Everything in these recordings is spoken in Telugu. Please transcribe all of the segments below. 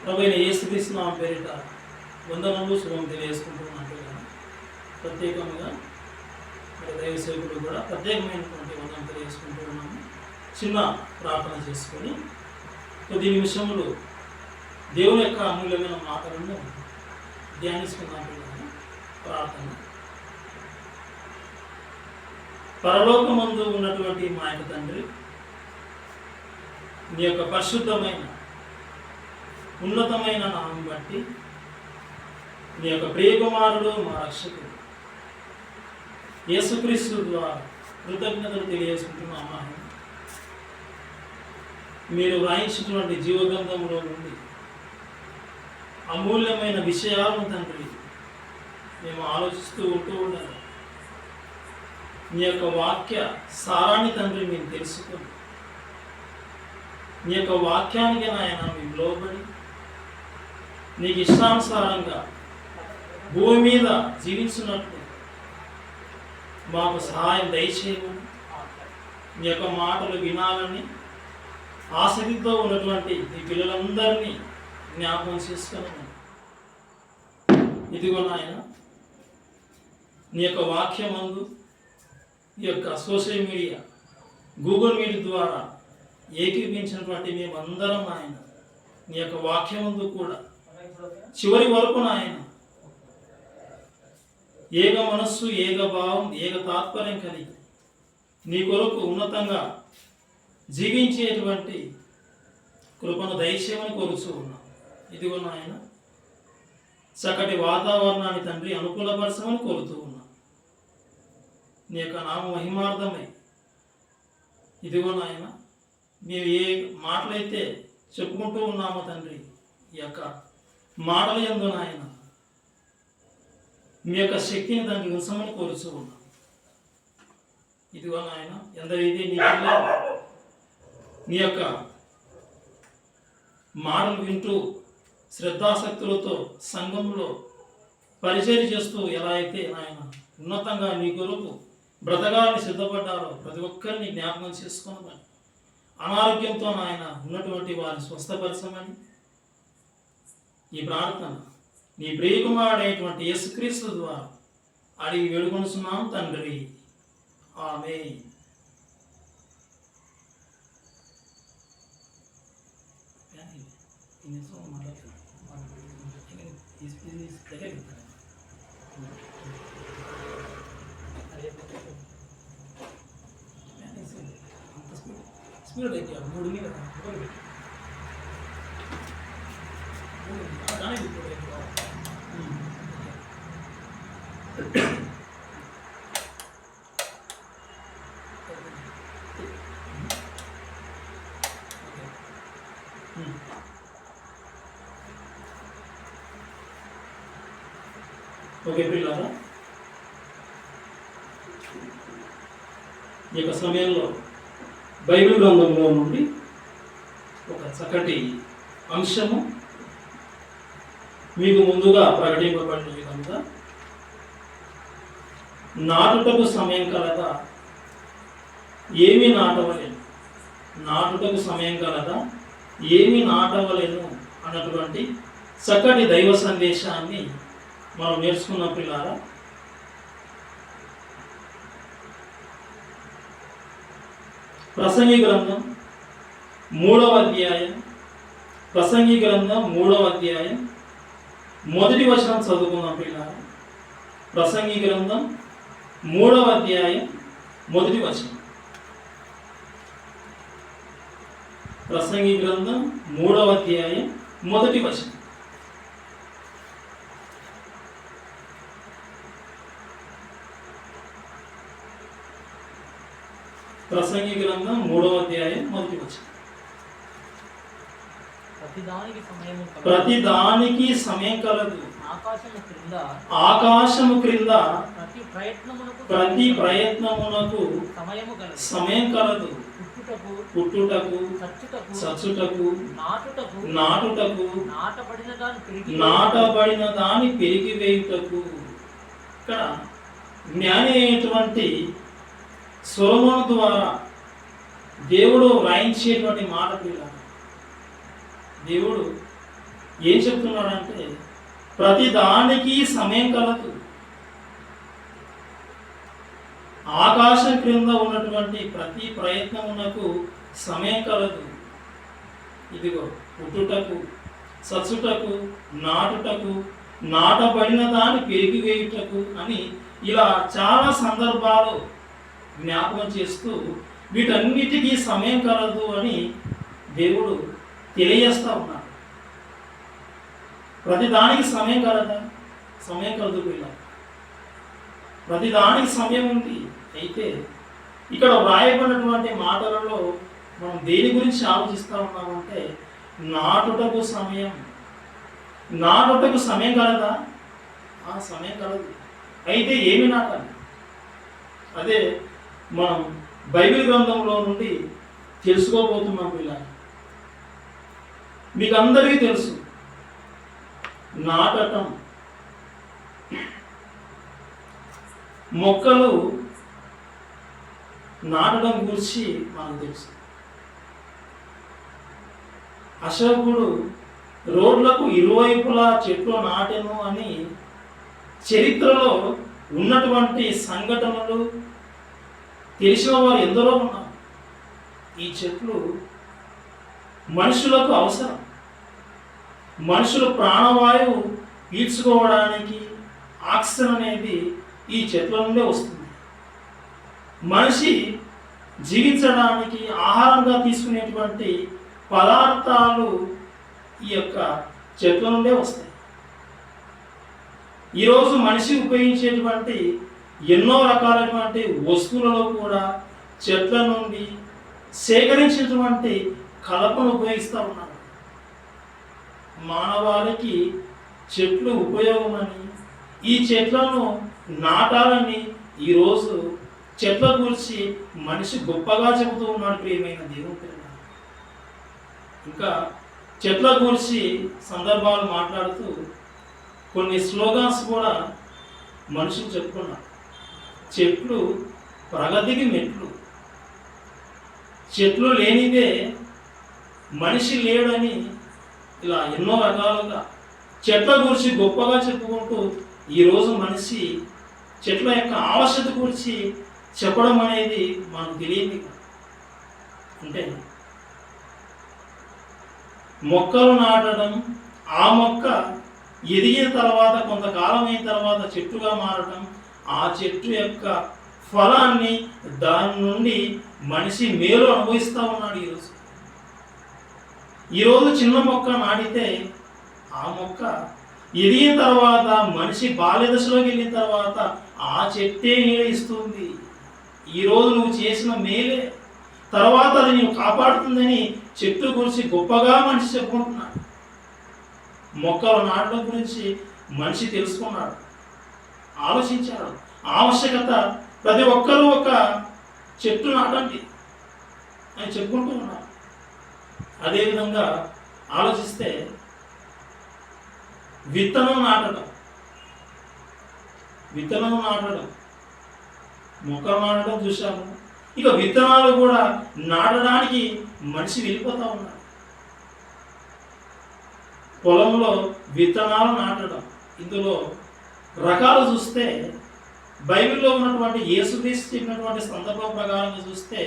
ప్రభువైన యేసుక్రీస్తు నామమున పేరిట వందనములు శుభం తెలియజేసుకుంటున్నాను. ప్రత్యేకంగా దైవ సేవకులు కూడా ప్రత్యేకమైనటువంటి వందనం తెలియజేసుకుంటూ ఉన్నాము. చిన్న ప్రార్థన చేసుకొని కొద్ది నిమిషములు దేవుని యొక్క అమూల్యమైన మాటలను ధ్యానిస్తున్నాను. ప్రార్థన. పరలోకమందు ఉన్నటువంటి మా యొక్క తండ్రి, నీ యొక్క పరిశుద్ధమైన ఉన్నతమైన నామం బట్టి నీ యొక్క ప్రియకుమారుడు మా రక్షకుడు యేసుక్రీస్తు ద్వారా కృతజ్ఞతలు తెలియజేసుకుంటున్నామా. మీరు వ్రాయించినటువంటి జీవగ్రంథంలో నుండి అమూల్యమైన విషయాలను తండ్రి మేము ఆలోచిస్తూ ఉండాలి. నీ యొక్క వాక్య సారాన్ని తండ్రి మేము తెలుసుకొని నీ యొక్క వాక్యానికి నాయన మేము లోబడి నీకు ఇష్టానుసారంగా భూమి మీద జీవించినట్లు మాకు సహాయం దయచేయమని, నీ యొక్క మాటలు వినాలని ఆసక్తితో ఉన్నటువంటి ఈ పిల్లలందరినీ జ్ఞాపకం చేసుకున్నాను. ఇదిగో నాయన, నీ యొక్క వాక్యమందు ఈ యొక్క సోషల్ మీడియా గూగుల్ మీట్ ద్వారా ఏకీపించినటువంటి మేమందరం నాయన నీ యొక్క వాక్యమందు కూడా చివరి వరకు నాయన ఏక మనస్సు, ఏక భావం, ఏక తాత్పర్యం కలిగి నీ కొరకు ఉన్నతంగా జీవించేటువంటి కృపను దయచేయమని కోరుచూ ఉన్నాం. ఇదిగో నాయన, చక్కటి వాతావరణాన్ని తండ్రి అనుకూలపరచమని కోరుతూ ఉన్నాం. నీ యొక్క నామ మహిమార్థమై ఇదిగో నాయన, మేము ఏ మాటలైతే చెప్పుకుంటూ ఉన్నామో తండ్రి, ఈ యొక్క మాటల యందు నాయన మీ యొక్క శక్తిని దానికి ఉంచమని కోరుచూ ఉన్నాం. ఇదిగో నాయన, ఎందరైతే నీ పిల్లలు నీ యొక్క మాటలు వింటూ శ్రద్ధాశక్తులతో సంఘంలో పరిచయం చేస్తూ ఎలా అయితే నాయన ఉన్నతంగా నీ కొరకు బ్రతకాలని సిద్ధపడ్డారో ప్రతి ఒక్కరిని జ్ఞాపకం చేసుకోమని, అనారోగ్యంతో నాయన ఉన్నటువంటి వారిని స్వస్థపరచమని ఈ ప్రార్థన నీ ప్రియకుమారుడైనటువంటి యేసుక్రీస్తు ద్వారా అడిగి వేడుకొనుచున్నాం తండ్రి. ఆమేన్. స్పీడ్ అయితే మూడు మీద ఓకే పిల్లరా, ఈ యొక్క సమయంలో బైబిల్ గ్రంథంలో నుండి ఒక చక్కటి అంశము మీకు ముందుగా ప్రకటింపబడిన విధంగా, నాటుటకు సమయం కలదా, ఏమి నాటవలేను, నాటుటకు సమయం కలదా, ఏమి నాటవలేను అన్నటువంటి చక్కటి దైవ సందేశాన్ని మనం నేర్చుకున్న పిల్లారా. ప్రసంగి గ్రంథం 3వ అధ్యాయం, ప్రసంగి గ్రంథం 3వ అధ్యాయం మొదటి వచనం చదువుకున్నాం పిల్లారా. ప్రసంగి గ్రంథం 3వ అధ్యాయం మొదటి వచనం. ప్రసంగి గ్రంథం 3వ అధ్యాయం మొదటి వచనం. ప్రసంగి గ్రంథం 3వ అధ్యాయం మొదటి వచనం. ప్రతిదానికి సమయం కలదు, ఆకాశము క్రింద ప్రతి ప్రయత్నమునకు సమయం కలదు, పుట్టుటకు, చచ్చుటకు, నాటుటకు, నాటబడిన దాని పెరిగి వేయుటకు. ఇక్కడ జ్ఞాని అయినటువంటి సొలొమోను ద్వారా దేవుడు వ్రాయించేటువంటి మాట పిల్ల, దేవుడు ఏం చెప్తున్నాడంటే ప్రతి దానికి సమయం కలదు. ఆకాశం క్రింద ఉన్నటువంటి ప్రతి ప్రయత్నమునకు సమయం కలదు. ఇదిగో పుట్టుటకు, చచ్చుటకు, నాటుటకు, నాటబడిన దాన్ని పెరిగివేయుటకు అని ఇలా చాలా సందర్భాలు జ్ఞాపకం చేస్తూ వీటన్నిటికీ సమయం కలదు అని దేవుడు తెలియజేస్తూ ఉన్నాడు. ప్రతిదానికి సమయం కలదా? సమయం కలదు పిల్ల. ప్రతిదానికి సమయం ఉంది. అయితే ఇక్కడ వ్రాయబడినటువంటి మాటలలో మనం దేని గురించి ఆలోచిస్తూ ఉన్నామంటే నాటుటకు సమయం. నాటుటకు సమయం కలదా? ఆ సమయం కలదు. అయితే ఏమి నాటాలి? అదే మనం బైబిల్ గ్రంథంలో నుండి తెలుసుకోబోతున్నాం పిల్లలు. మీకు అందరికీ తెలుసు నాటటం. మొక్కలు నాటడం గురించి మనకు తెలుసు. అశోకుడు రోడ్లకు ఇరువైపులా చెట్లు నాటెను అని చరిత్రలో ఉన్నటువంటి సంఘటనలు తెలిసిన వారు ఎందరో ఉన్నారు. ఈ చెట్లు మనుషులకు అవసరం. మనుషులు ప్రాణవాయువు పీల్చుకోవడానికి ఆక్సిజన్ అనేది ఈ చెట్ల నుండే వస్తుంది. మనిషి జీవించడానికి ఆహారంగా తీసుకునేటువంటి పదార్థాలు ఈ యొక్క చెట్ల నుండే వస్తాయి. ఈరోజు మనిషి ఉపయోగించేటువంటి ఎన్నో రకాలైనటువంటి వస్తువులలో కూడా చెట్ల నుండి సేకరించినటువంటి కలపను ఉపయోగిస్తూ ఉన్నారు. మానవాళికి చెట్లు ఉపయోగమని, ఈ చెట్లను నాటాలని ఈరోజు చెట్ల గురించి మనిషి గొప్పగా చెబుతూ ఉన్నాడు. ప్రియమైన దేవుని పిల్లలు, ఇంకా చెట్ల గురించి సందర్భాలు మాట్లాడుతూ కొన్ని స్లోగాన్స్ కూడా మనుషులు చెప్పుకున్నారు. చెట్లు ప్రగతికి మెట్లు, చెట్లు లేనిదే మనిషి లేడని, ఇలా ఎన్నో రకాలుగా చెట్ల గురించి గొప్పగా చెప్పుకుంటూ ఈరోజు మనిషి చెట్ల యొక్క ఆవశ్యకత గురించి చెప్పడం అనేది మనకు తెలియదు. అంటే మొక్కలు నాటడం, ఆ మొక్క ఎదిగిన తర్వాత కొంతకాలం అయిన తర్వాత చెట్టుగా మారడం, ఆ చెట్టు యొక్క ఫలాన్ని దాని నుండి మనిషి మేలు అనుభవిస్తూ ఉన్నాడు. ఈరోజు చిన్న మొక్క నాటితే ఆ మొక్క ఎదిగిన తర్వాత మనిషి బాల్య దశలోకి వెళ్ళిన తర్వాత ఆ చెట్టే నీడ ఇస్తుంది. ఈరోజు నువ్వు చేసిన మేలే తర్వాత అది నీవు కాపాడుతుందని చెట్టు గురించి గొప్పగా మనిషి చెప్పుకుంటున్నాడు. మొక్కలు నాటడం గురించి మనిషి తెలుసుకున్నాడు, ఆలోచించాడు. ఆవశ్యకత ప్రతి ఒక్కరూ ఒక చెట్టు నాటండి అని చెప్పుకుంటూ ఉన్నారు. అదేవిధంగా ఆలోచిస్తే విత్తనం నాటడం, మొక్కలు నాటడం చూశాము. ఇక విత్తనాలు కూడా నాటడానికి మనిషి వెళ్ళిపోతూ ఉన్నాడు. పొలంలో విత్తనాలు నాటడం, ఇందులో రకాలు చూస్తే బైబిల్లో ఉన్నటువంటి యేసుక్రీస్తు చెప్పినటువంటి సందర్భం ప్రకారంగా చూస్తే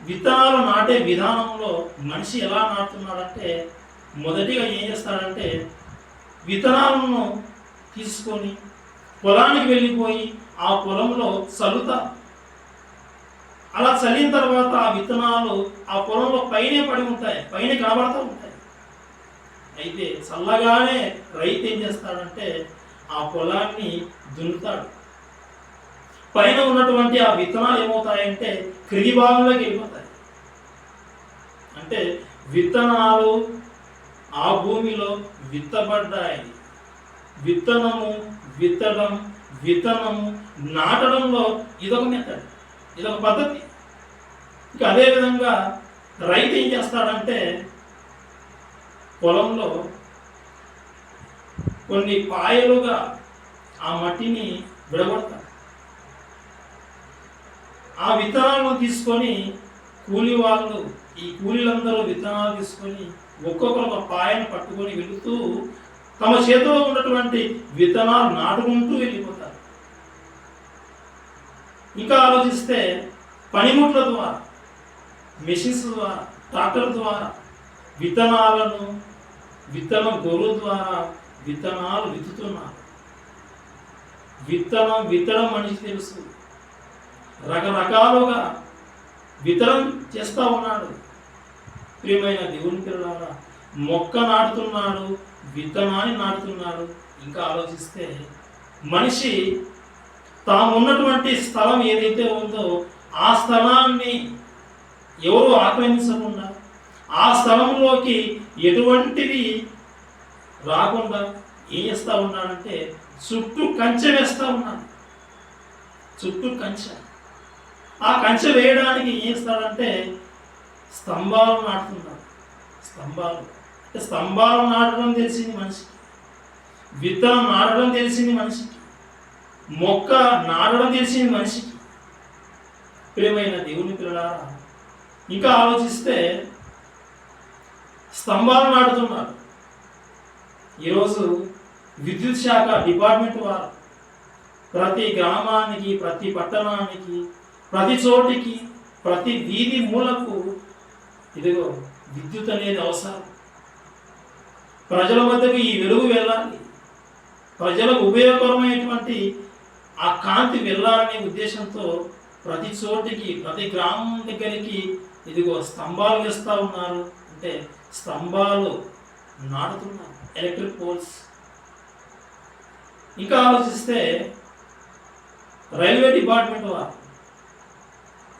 విత్తనాలు నాటే విధానంలో మనిషి ఎలా నాటుతున్నాడంటే మొదటిగా ఏం చేస్తాడంటే విత్తనాలను తీసుకొని పొలానికి వెళ్ళిపోయి ఆ పొలంలో చల్లుతారు. అలా చల్లిన తర్వాత ఆ విత్తనాలు ఆ పొలంలో పైనే పడి ఉంటాయి, పైన కనబడుతూ ఉంటాయి. అయితే చల్లగానే రైతు ఏం చేస్తాడంటే ఆ పొలాన్ని దున్నుతాడు. పైన ఉన్నటువంటి ఆ విత్తనాలు ఏమవుతాయంటే క్రింది భాగంలోకి వెళ్ళిపోతాయి. అంటే విత్తనాలు ఆ భూమిలో విత్తబడ్డాయి. విత్తనము విత్తడం, విత్తనము నాటడంలో ఇదొక మెథడ్, ఇదొక పద్ధతి. ఇక అదేవిధంగా రైతు ఏం చేస్తాడంటే పొలంలో కొన్ని పాయలుగా ఆ మట్టిని విడగొడతాడు. ఆ విత్తనాలను తీసుకొని కూలీలందరూ విత్తనాలు తీసుకొని ఒక్కొక్కరు ఒక పాయను పట్టుకొని వెళుతూ తమ చేతిలో ఉన్నటువంటి విత్తనాలు నాటుకుంటూ వెళ్ళిపోతారు. ఇంకా ఆలోచిస్తే పనిముట్ల ద్వారా, మెషిన్స్ ద్వారా, ట్రాక్టర్ ద్వారా విత్తనం గొర్రెల ద్వారా విత్తనాలు విత్తుతున్నారు. విత్తడం మనిషికి తెలుసు, రకరకాలుగా విత్తనం చేస్తూ ఉన్నాడు. ప్రియమైన దేవుని పిల్లలారా, మొక్క నాటుతున్నాడు, విత్తనాన్ని నాటుతున్నాడు. ఇంకా ఆలోచిస్తే మనిషి తాము ఉన్నటువంటి స్థలం ఏదైతే ఉందో ఆ స్థలాన్ని ఎవరు ఆక్రమించకుండా, ఆ స్థలంలోకి ఎటువంటివి రాకుండా ఏం చేస్తూ ఉన్నాడంటే చుట్టూ కంచె వేస్తూ ఉన్నాడు. చుట్టూ కంచె. ఆ కంచె వేయడానికి ఏం చేస్తాడంటే స్తంభాలు నాటుతున్నాడు. స్తంభాలు నాటడం తెలిసింది మనిషికి, విత్తనం నాటడం తెలిసింది మనిషికి, మొక్క నాటడం తెలిసింది మనిషికి. ప్రియమైన దేవుని పిల్లలారా, ఇంకా ఆలోచిస్తే స్తంభాలు నాటుతున్నారు. ఈరోజు విద్యుత్ శాఖ డిపార్ట్మెంట్ వారు ప్రతి గ్రామానికి, ప్రతి పట్టణానికి, ప్రతి చోటికి, ప్రతి వీధి మూలకు ఇదిగో విద్యుత్ అనేది అవసరం. ప్రజల వద్దకు ఈ వెలుగు వెళ్ళాలి, ప్రజలకు ఉపయోగకరమైనటువంటి ఆ కాంతి వెళ్ళాలనే ఉద్దేశంతో ప్రతి చోటికి, ప్రతి గ్రామం దగ్గరికి ఇదిగో స్తంభాలు వేస్తూ ఉన్నారు. అంటే స్తంభాలు నాటుతున్నారు, ఎలక్ట్రిక్ పోల్స్. ఇంకా ఆలోచిస్తే రైల్వే డిపార్ట్మెంట్ వారు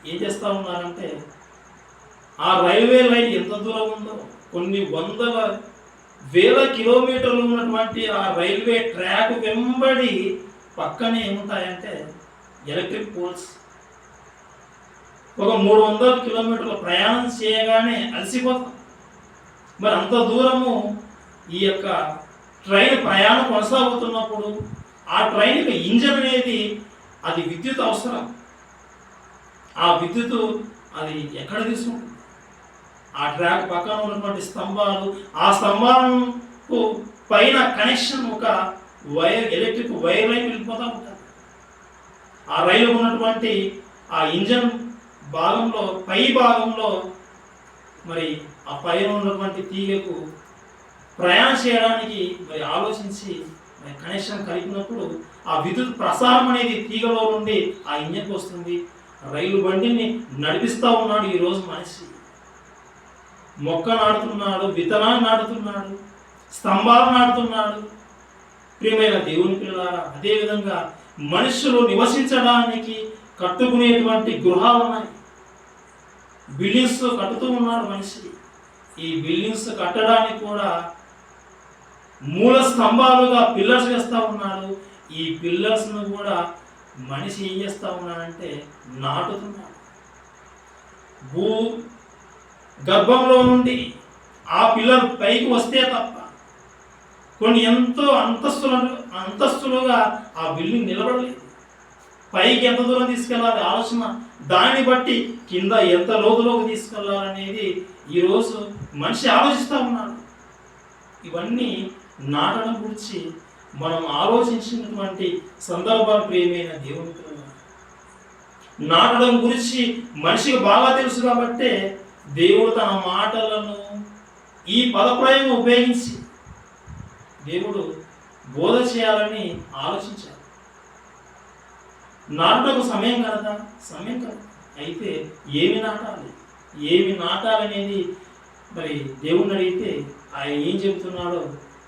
ఏం చేస్తూ ఉన్నారంటే ఆ రైల్వే లైన్ ఎంత దూరం ఉందో, కొన్ని వందల వేల కిలోమీటర్లు ఉన్నటువంటి ఆ రైల్వే ట్రాక్ వెంబడి పక్కనే ఏముంటాయంటే ఎలక్ట్రిక్ పోల్స్. ఒక 300 కిలోమీటర్ల ప్రయాణం చేయగానే అలసిపోతాం. మరి అంత దూరము ఈ యొక్క ట్రైన్ ప్రయాణం కొనసాగుతున్నప్పుడు ఆ ట్రైన్ యొక్క ఇంజన్ అనేది అది విద్యుత్ అవసరం. ఆ విద్యుత్ అది ఎక్కడ తీసుకుంటుంది? ఆ ట్రాక్ పక్కన ఉన్నటువంటి స్తంభాలు, ఆ స్తంభాలకు పైన కనెక్షన్ ఒక వైర్, ఎలక్ట్రిక్ వైర్ లైన్ వెళ్ళిపోతూ ఉంటుంది. ఆ రైలు ఉన్నటువంటి ఆ ఇంజన్ భాగంలో, పై భాగంలో మరి ఆ పైన ఉన్నటువంటి తీగకు ప్రయాణం చేయడానికి మరి ఆలోచించి మరి కనెక్షన్ కలిపినప్పుడు ఆ విద్యుత్ ప్రసారం అనేది తీగలో నుండి ఆ ఇంజన్కి వస్తుంది. రైలు బండిని నడిపిస్తూ ఉన్నాడు ఈరోజు మనిషి. మొక్క నాటుతున్నాడు, విత్తనాన్ని నాటుతున్నాడు, స్తంభాలు నాటుతున్నాడు. ప్రియమైన దేవుని పిల్లలారా, అదేవిధంగా మనుషులు నివసించడానికి కట్టుకునేటువంటి గృహాలు ఉన్నాయి. బిల్డింగ్స్ కట్టుతూ ఉన్నాడు మనిషి. ఈ బిల్డింగ్స్ కట్టడానికి కూడా మూల స్తంభాలుగా పిల్లర్స్ వేస్తూ ఉన్నాడు. ఈ పిల్లర్స్ను కూడా మనిషి ఏం చేస్తూ ఉన్నాడంటే నాటుతున్నాడు. భూ గర్భంలో నుండి ఆ పిల్లర్ పైకి వస్తే తప్ప కొన్ని ఎంతో అంతస్తులుగా ఆ బిల్డింగ్ నిలబడలేదు. పైకి ఎంత దూరం తీసుకెళ్ళాలి ఆలోచన, దాన్ని బట్టి కింద ఎంత లోతులోకి తీసుకెళ్ళాలనేది ఈరోజు మనిషి ఆలోచిస్తూ ఉన్నాడు. ఇవన్నీ నాటడం గురించి మనం ఆలోచించినటువంటి సందర్భాలు ప్రియమైన దేవుని పిల్లలు. నాటడం గురించి మనిషికి బాగా తెలుసు కాబట్టే దేవుడు తన మాటలను ఈ పదప్రయోగం ఉపయోగించి దేవుడు బోధ చేయాలని ఆలోచించాడు. నాటకు సమయం కదా, సమయం కదా. అయితే ఏమి నాటాలనేది మరి దేవుణ్ణి అడిగితే ఆయన ఏం చెబుతున్నాడో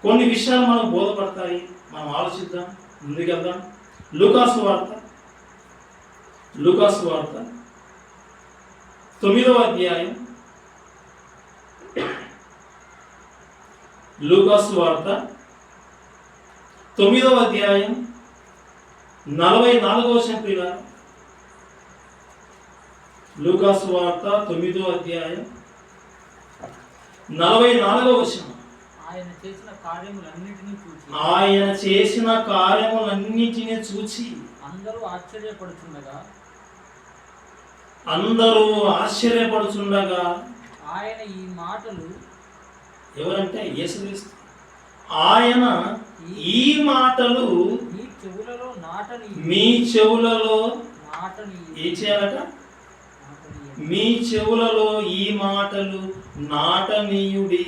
కొన్ని విషయాలు మనకు బోధపడతాయి. మనం ఆలోచిద్దాం, ముందుకెళ్దాం. లూకాసు వార్త 9వ అధ్యాయం. లూకాసు వార్త 9వ అధ్యాయం 44వ వచనం. లూకాసు వార్త 9వ అధ్యాయం 44వ వచనం. ఆయన చేసిన కార్యములన్నిటినీ చూచి అందరూ ఆశ్చర్యపడుచుండగా ఆయన ఎవరంటే యేసుక్రీస్తు. ఆయన ఈ మాటలు మీ చెవులలో నాటని మీ చెవులలో నాటని ఏం చేయాలట? మీ చెవులలో ఈ మాటలు నాటనీయుడి.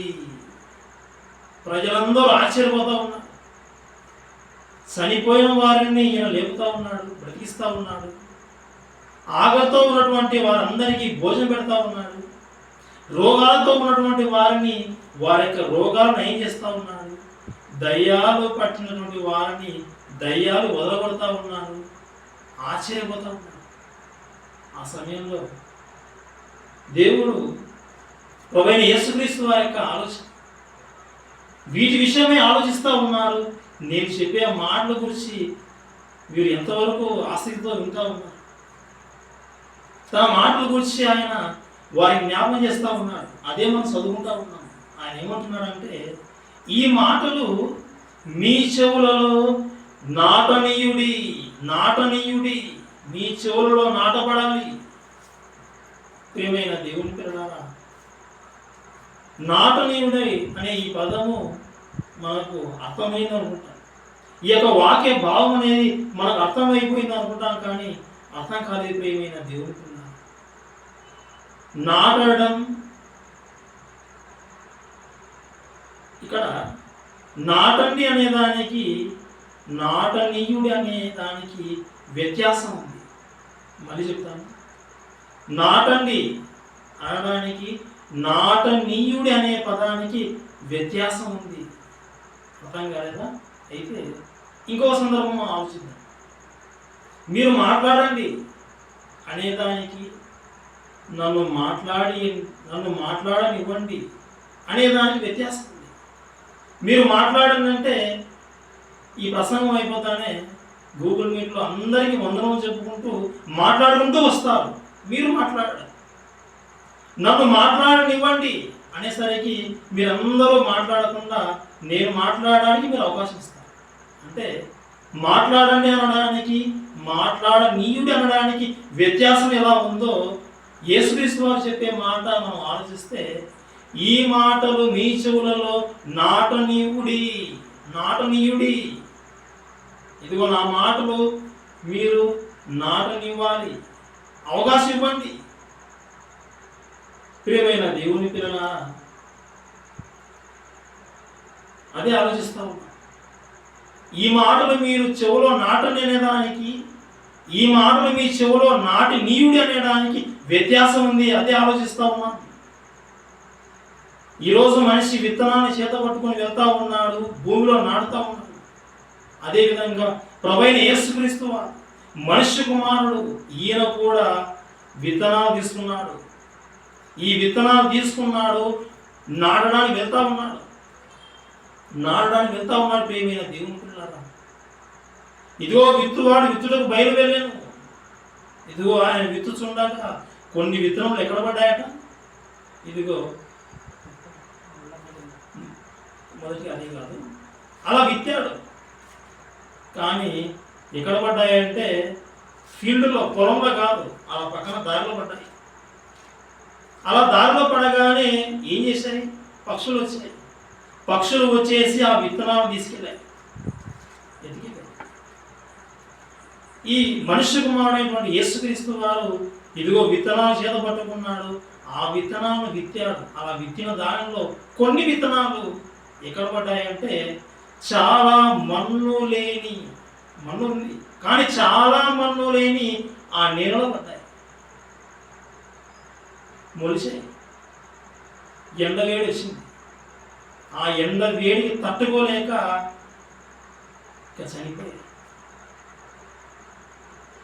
ప్రజలందరూ ఆశ్చర్యపోతా ఉన్నారు. చనిపోయిన వారిని ఈయన లేపుతా ఉన్నాడు, బ్రతికిస్తా ఉన్నాడు. ఆకలితో ఉన్నటువంటి వారందరికీ భోజనం పెడతా ఉన్నాడు. రోగాలతో ఉన్నటువంటి వారిని వారి యొక్క రోగాలను నయం చేస్తూ ఉన్నాడు. దయ్యాలు పట్టినటువంటి వారిని దయ్యాలు వదలగొడతా ఉన్నాడు. ఆశ్చర్యపోతా ఉన్నాడు. ఆ సమయంలో దేవుడు ప్రభువైన యేసుక్రీస్తు వారి యొక్క ఆలోచన వీటి విషయమే ఆలోచిస్తూ ఉన్నారు. నేను చెప్పే మాటల గురించి వీరు ఎంతవరకు ఆసక్తితో వింటూ ఉన్నారు. తన మాటల గురించి ఆయన వారికి జ్ఞాపకం చేస్తూ ఉన్నాడు. అదే మనం చదువుకుంటూ ఉన్నాం. ఆయన ఏమంటున్నాడంటే, ఈ మాటలు మీ చెవులలో నాటనీయుడి, నాటనీయుడి, మీ చెవులలో నాటపడాలి. ప్రియమైన దేవుని పిల్లలారా, నాటనీయుడై అనే ఈ పదము మనకు అర్థమైంది అనుకుంటాం. ఈ యొక్క వాక్య భావం అనేది మనకు అర్థమైపోయింది అనుకుంటాం, కానీ అర్థం కాలేదు. ప్రియమైన దేవుని పిల్లలారా, నాటడం, ఇక్కడ నాటండి అనే దానికి నాటనీయుడి అనే దానికి వ్యత్యాసం ఉంది. మళ్ళీ చెప్తాను. నాటండి అనడానికి నాటనీయుడి అనే పదానికి వ్యత్యాసం ఉంది. అర్థం కాలేదా? అయితే ఇంకో సందర్భం ఆలోచిద్దాం. మీరు మాట్లాడండి అనేదానికి నన్ను మాట్లాడనివ్వండి అనేదానికి వ్యత్యాసం ఉంది. మీరు మాట్లాడండి అంటే ఈ ప్రసంగం అయిపోతానే గూగుల్ మీట్లో అందరికీ వందనం చెప్పుకుంటూ మాట్లాడుకుంటూ వస్తారు. మీరు మాట్లాడాలి. నన్ను మాట్లాడనివ్వండి అనేసరికి మీరందరూ మాట్లాడకుండా నేను మాట్లాడడానికి మీరు అవకాశం ఇస్తారు. అంటే మాట్లాడండి అనడానికి మాట్లాడనీయుడి అనడానికి వ్యత్యాసం ఎలా ఉందో యేసుక్రీస్తు వారు చెప్పే మాట మనం ఆలోచిస్తే, ఈ మాటలు మీ చెవులలో నాటనీయుడి, నాటనీయుడి. ఇదిగో నా మాటలు మీరు నాటనివ్వాలి, అవకాశం ఇవ్వండి. ప్రియమైన దేవుని పిల్లలా, అదే ఆలోచిస్తా ఉన్నా. ఈ మాటలు మీరు చెవులో నాటని అనేదానికి, ఈ మాటలు మీ చెవులో నాటి నీయుడి అనేదానికి వ్యత్యాసం ఉంది. అదే ఆలోచిస్తా ఉన్నా. ఈరోజు మనిషి విత్తనాన్ని చేత పట్టుకొని వెళ్తా ఉన్నాడు, భూమిలో నాటుతా ఉన్నాడు. అదేవిధంగా ప్రభువైన యేసుక్రీస్తు మనుష్య కుమారుడు, ఈయన కూడా విత్తనాలు తీసుకున్నాడు. ఈ విత్తనాలు తీసుకున్నాడు, నాటడానికి వెళ్తా ఉన్నాడు. ప్రియమైన దేవుని పిల్లలారా, ఇదిగో విత్తువాడు విత్తుటకు బయలు వెళ్ళాను. ఇదిగో ఆయన విత్తుచుండగా కొన్ని విత్తనములు ఎక్కడ పడ్డాయట? ఇదిగో మొదటి అదే కాదు, అలా విత్తాడు. కానీ ఎక్కడ పడ్డాయంటే ఫీల్డ్లో, పొలంలో కాదు, అలా పక్కన దారిలో పడ్డాయి. అలా దారిలో పడగానే ఏం చేశాయి? పక్షులు వచ్చాయి. పక్షులు వచ్చేసి ఆ విత్తనాలను తీసుకెళ్ళాయి, ఎదిగిపోయాయి. ఈ మనుష్య కుమారుడైనటువంటి యేసుక్రీస్తు వారు ఇదిగో విత్తనాలు చేత పట్టుకున్నాడు, ఆ విత్తనాలను విత్తాడు. అలా విత్తిన దానిలో కొన్ని విత్తనాలు ఎక్కడ పడ్డాయంటే చాలా మన్ను ఉంది, కానీ చాలా మన్ను లేని ఆ నేలలో పడ్డాయి, మొలిచాయి. ఎండ వేడి వచ్చింది. ఆ ఎండ వేడికి తట్టుకోలేక చనిపోయాయి.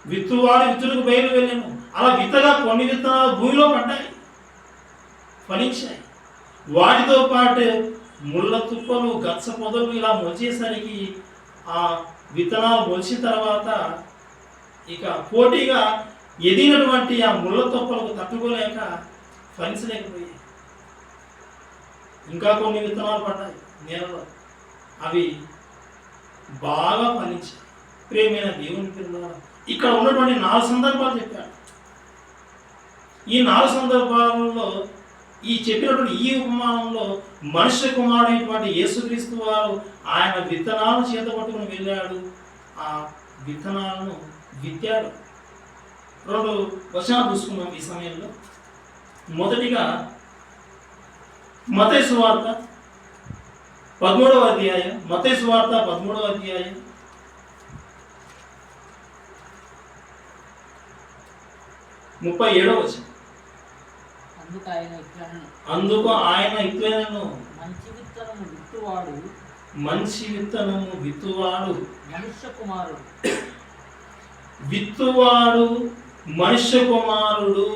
విత్తువాడు విత్తులకు బయలు వెళ్ళాను. అలా విత్తగా కొన్ని విత్తనాలు భూమిలో పడ్డాయి, ఫలించాయి. వాటితో పాటు ముళ్ళ తుప్పలు, గచ్చ పొదలు ఇలా మొలిచేసరికి ఆ విత్తనాలు మొలిచిన తర్వాత ఇక పోటీగా ఎదిగినటువంటి ఆ ముళ్ళ తుప్పలకు తట్టుకోలేక ఫలించలేకపోయాయి. ఇంకా కొన్ని విత్తనాలు పడ్డాయి నేలలో, అవి బాగా ఫలించాయి. ప్రియమైన దేవుని పిల్లలారా, ఇక్కడ ఉన్నటువంటి 4 సందర్భాలు చెప్పాడు. ఈ 4 సందర్భాలలో ఈ చెప్పినటువంటి ఈ ఉపమానంలో మనుష్య కుమారుడైనటువంటి యేసుక్రీస్తు వారు ఆయన విత్తనాలను చేతపట్టుకుని వెళ్ళాడు, ఆ విత్తనాలను విత్తాడు. 2 వచనాలు చూసుకున్నాం ఈ సమయంలో. మొదటిగా మత్తయి సువార్త 13వ అధ్యాయం, మత్తయి సువార్త 13వ అధ్యాయం 37వ వచనం. అందుకు ఆయన ఇట్లనెను, మంచి విత్తనము విత్తువాడు మనుష్య కుమారుడు. విత్తువాడు మనుష్య కుమారుడు.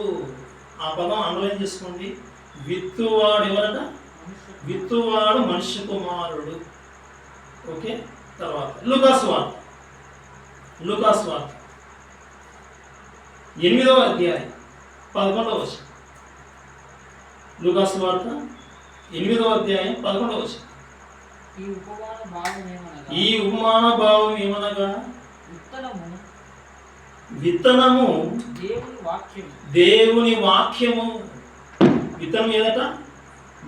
ఆ పదం అండర్లైన్ చేసుకోండి. విత్తువాడు ఎవరట? విత్తువాడు మనుష్య కుమారుడు. ఓకే. తర్వాత లూకాసు వార్త 8వ అధ్యాయం 11వ వచనం. లూకాసు వార్త 8వ అధ్యాయం 11వ వచనం. ఈ ఉపమాన భావం ఏమనగా విత్తనము దేవుని వాక్యము. విత్తనం ఏదట?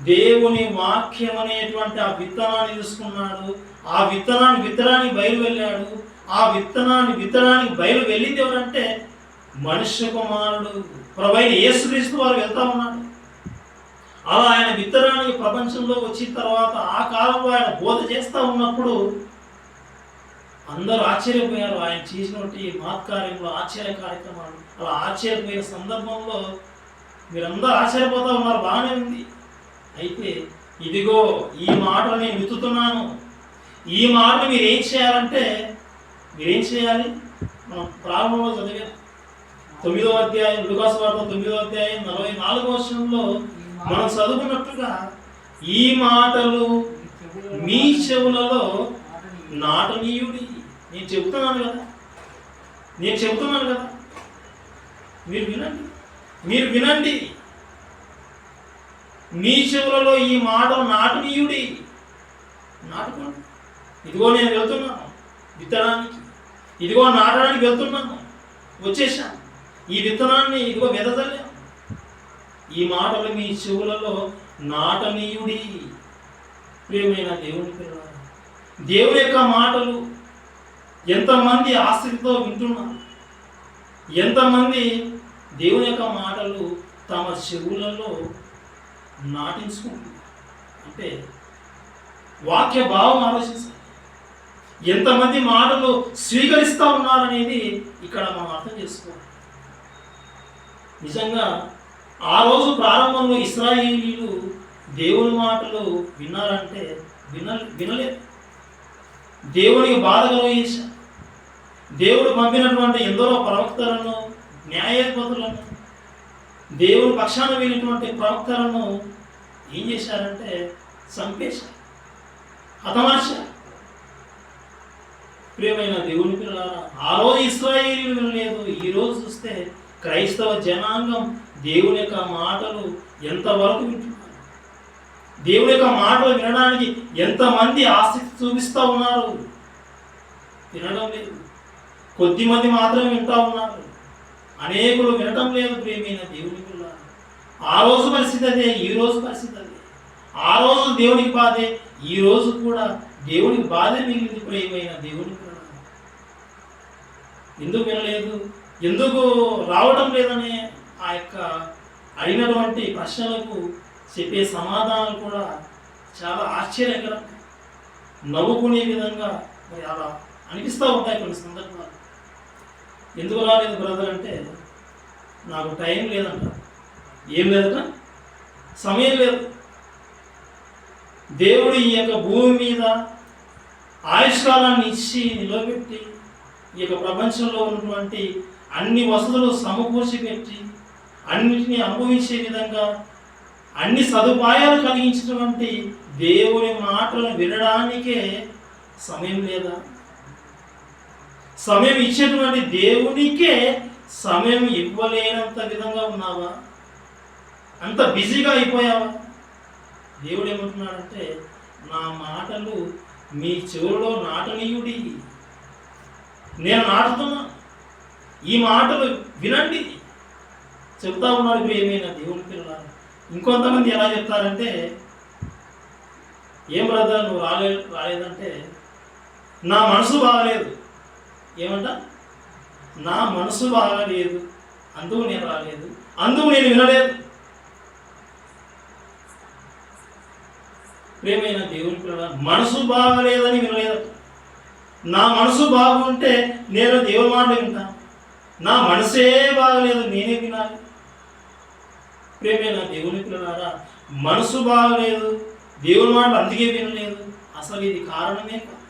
దేవుని వాక్యం అనేటువంటి ఆ విత్తనాన్ని తీసుకున్నాడు. ఆ విత్తనాన్ని విత్తనానికి బయలు వెళ్ళాడు. ఆ విత్తనానికి బయలు వెళ్ళింది ఎవరంటే మనుష్య కుమారుడు ప్రభువైన యేసుక్రీస్తు వారు వెళ్తా ఉన్నాడు. అలా ఆయన విత్తనానికి ప్రపంచంలో వచ్చిన తర్వాత ఆ కాలంలో ఆయన బోధ చేస్తూ ఉన్నప్పుడు అందరూ ఆశ్చర్యపోయారు. ఆయన చేసినటువంటి మహత్కార్యంలో ఆశ్చర్య కార్యక్రమాలు. అలా ఆశ్చర్యపోయిన సందర్భంలో మీరందరూ ఆశ్చర్యపోతూ ఉన్నారు, బాగానే ఉంది. అయితే ఇదిగో ఈ మాటలు నేను విత్తుతున్నాను. ఈ మాటలు మీరేం చేయాలంటే మీరేం చేయాలి? మనం ప్రారంభంలో చదివాం 9వ అధ్యాయం, లూకాసు వార్త 9వ అధ్యాయం 44వ వచనంలో మనం చదువుకున్నట్టుగా ఈ మాటలు మీ చెవులలో నాటనీయుడి. నేను చెబుతున్నాను కదా, మీరు వినండి. మీ చెవులలో ఈ మాటలు నాటనీయుడి. నాటుకోండి. ఇదిగో నేను వెళ్తున్నాను విత్తనానికి, ఇదిగో నాటడానికి వెళ్తున్నాను, వచ్చేసాను. ఈ విత్తనాన్ని ఇదిగో వెదజల్లాను. ఈ మాటలు మీ చెవులలో నాటనీయుడి. ప్రియమైన దేవుని పిల్లలారా, దేవుని యొక్క మాటలు ఎంతమంది ఆసక్తితో వింటున్నారు, ఎంతమంది దేవుని యొక్క మాటలు తమ చెవులలో నాటించుకుంటున్నారు అంటే వాక్య భావం ఆలోచించాలి. ఎంతమంది మాటలు స్వీకరిస్తూ ఉన్నారనేది ఇక్కడ మనం అర్థం చేసుకోవాలి. నిజంగా ఆ రోజు ప్రారంభంలో ఇశ్రాయేలీయులు దేవుని మాటలు విన్నారంటే వినలేదు. దేవునికి బాధ కలుగజేశారు. దేవుడు పంపినటువంటి ఎందరో ప్రవక్తలను, న్యాయాధిపతులను, దేవుని పక్షాన వెళ్ళినటువంటి ప్రవక్తలను ఏం చేశారంటే చంపేశారు, హతమార్చారు. ప్రియమైన దేవుని పిల్లలారా, ఆ రోజు ఇశ్రాయేలీయులు వినలేదు. ఈ రోజు చూస్తే క్రైస్తవ జనాంగం దేవుని యొక్క మాటలు ఎంతవరకు వింటున్నారు, దేవుని యొక్క మాటలు వినడానికి ఎంతమంది ఆసక్తి చూపిస్తూ ఉన్నారు. వినడం లేదు. కొద్దిమంది మాత్రమే వింటూ ఉన్నారు, అనేకులు వినటం లేదు. ప్రియమైన దేవుని పిల్లలారా, ఆ రోజు పరిస్థితి అదే, ఈ రోజు పరిస్థితి అదే. ఆ రోజు దేవునికి బాధే, ఈ రోజు కూడా దేవునికి బాధే మిగిలింది. ప్రియమైన దేవుని పిల్లలారా, ఎందుకు వినలేదు, ఎందుకు రావడం లేదనే ఆ యొక్క అడిగినటువంటి ప్రశ్నలకు చెప్పే సమాధానాలు కూడా చాలా ఆశ్చర్యకరం, నవ్వుకునే విధంగా మరి అలా అనిపిస్తూ ఉంటాయి కొన్ని సందర్భాలు. ఎందుకు రాలేదు బ్రదర్ అంటే నాకు టైం లేదంట. ఏం లేదట? సమయం లేదు. దేవుడు ఈ యొక్క భూమి మీద ఆయుష్కాలాన్ని ఇచ్చి నిలబెట్టి ఈ యొక్క ప్రపంచంలో ఉన్నటువంటి అన్ని వసతులు సమకూర్చి పెట్టి అన్నిటినీ అనుభవించే విధంగా అన్ని సదుపాయాలు కలిగించినటువంటి దేవుని మాటలను వినడానికే సమయం లేదా? సమయం ఇచ్చేటువంటి దేవునికే సమయం ఇవ్వలేనంత విధంగా ఉన్నావా? అంత బిజీగా అయిపోయావా? దేవుడు ఏమంటున్నాడంటే నా మాటలు మీ చెవులో నాటనీయుడి. నేను నాటుతున్నా, ఈ మాటలు వినండి చెబుతా ఉన్నాడు. ప్రియమైన దేవుని పిల్లలారా, ఇంకొంతమంది ఎలా చెప్తారంటే, ఏం బ్రదర్ నువ్వు రాలేదంటే, నా మనసు బాగలేదు. ఏమంట? నా మనసు బాగలేదు, అందుకు నేను రాలేదు, అందుకు నేను వినలేదు. ప్రేమైన దేవుని పిల్లల, మనసు బాగలేదని వినలేదు. నా మనసు బాగుంటే నేను దేవుని మాట వింటాను. నా మనసే బాగలేదు, నేనే వినాలి. ప్రేమైన దేవుని పిల్లలారా, మనసు బాగలేదు, దేవుని మాట అందుకే వినలేదు, అసలు ఇది కారణమే కాదు.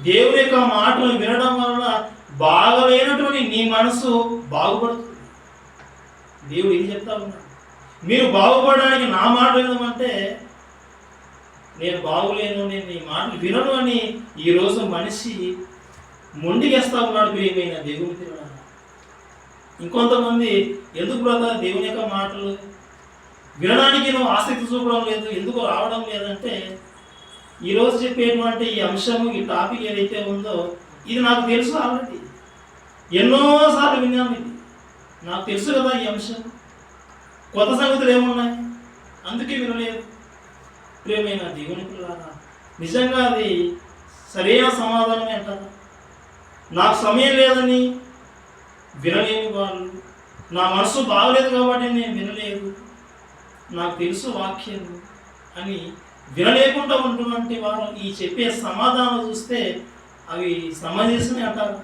దేవుని యొక్క మాటలు వినడం వలన బాగలేనటువంటి నీ మనసు బాగుపడుతుంది. దేవుడు ఇది చెప్తా ఉన్నాడు, మీరు బాగుపడడానికి నా మాట వినమంటే నేను బాగులేను, నేను నీ మాటలు వినను అని ఈరోజు మనిషి మొండిగేస్తా ఉన్నాడు. ప్రియమైన దేవుని పిల్లలారా, ఇంకొంతమంది ఎందుకు బ్రదర్ దేవుని యొక్క మాటలు వినడానికి నువ్వు ఆసక్తి చూపడం లేదు, ఎందుకు రావడం లేదంటే, ఈరోజు చెప్పేటువంటి ఈ అంశము, ఈ టాపిక్ ఏదైతే ఉందో ఇది నాకు తెలుసు ఆల్రెడీ, ఎన్నోసార్లు విన్నాను. ఇది నాకు తెలుసు కదా ఈ అంశం, కొత్త సంగతులు ఏమున్నాయి, అందుకే వినలేదు. ప్రియమైన దేవుని పిల్లలారా, నిజంగా అది సరైన సమాధానమే అంటారా? నాకు సమయం లేదని వినలేని వాళ్ళు, నా మనసు బాగలేదు కాబట్టి నేను వినలేదు, నాకు తెలుసు వాక్యం అని వినలేకుండా ఉంటున్నటువంటి వారు ఈ చెప్పే సమాధానం చూస్తే అవి సమంజసమే అంటారు.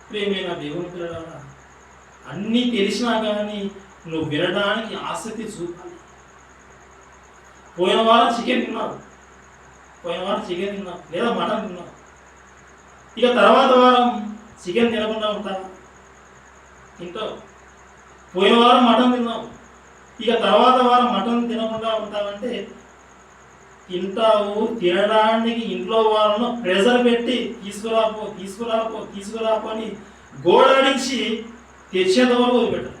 ప్రియమైన దేవుని పిల్లలారా, అన్నీ తెలిసినా కానీ నువ్వు వినడానికి ఆసక్తి చూపాలి. పోయిన వారం చికెన్ తిన్నావు లేదా మటన్ తిన్నావు, ఇక తర్వాత వారం చికెన్ తినకుండా ఉంటావా? తింటావు. పోయిన వారం మటన్ తిన్నావు, ఇక తర్వాత వారం మటన్ తినకుండా ఉంటావంటే తింటావు. తినడానికి ఇంట్లో వాళ్ళను ప్రెజర్ పెట్టి తీసుకురాపో అని గోడాడించి తెచ్చేంత వరకు వదిలిపెట్టారు.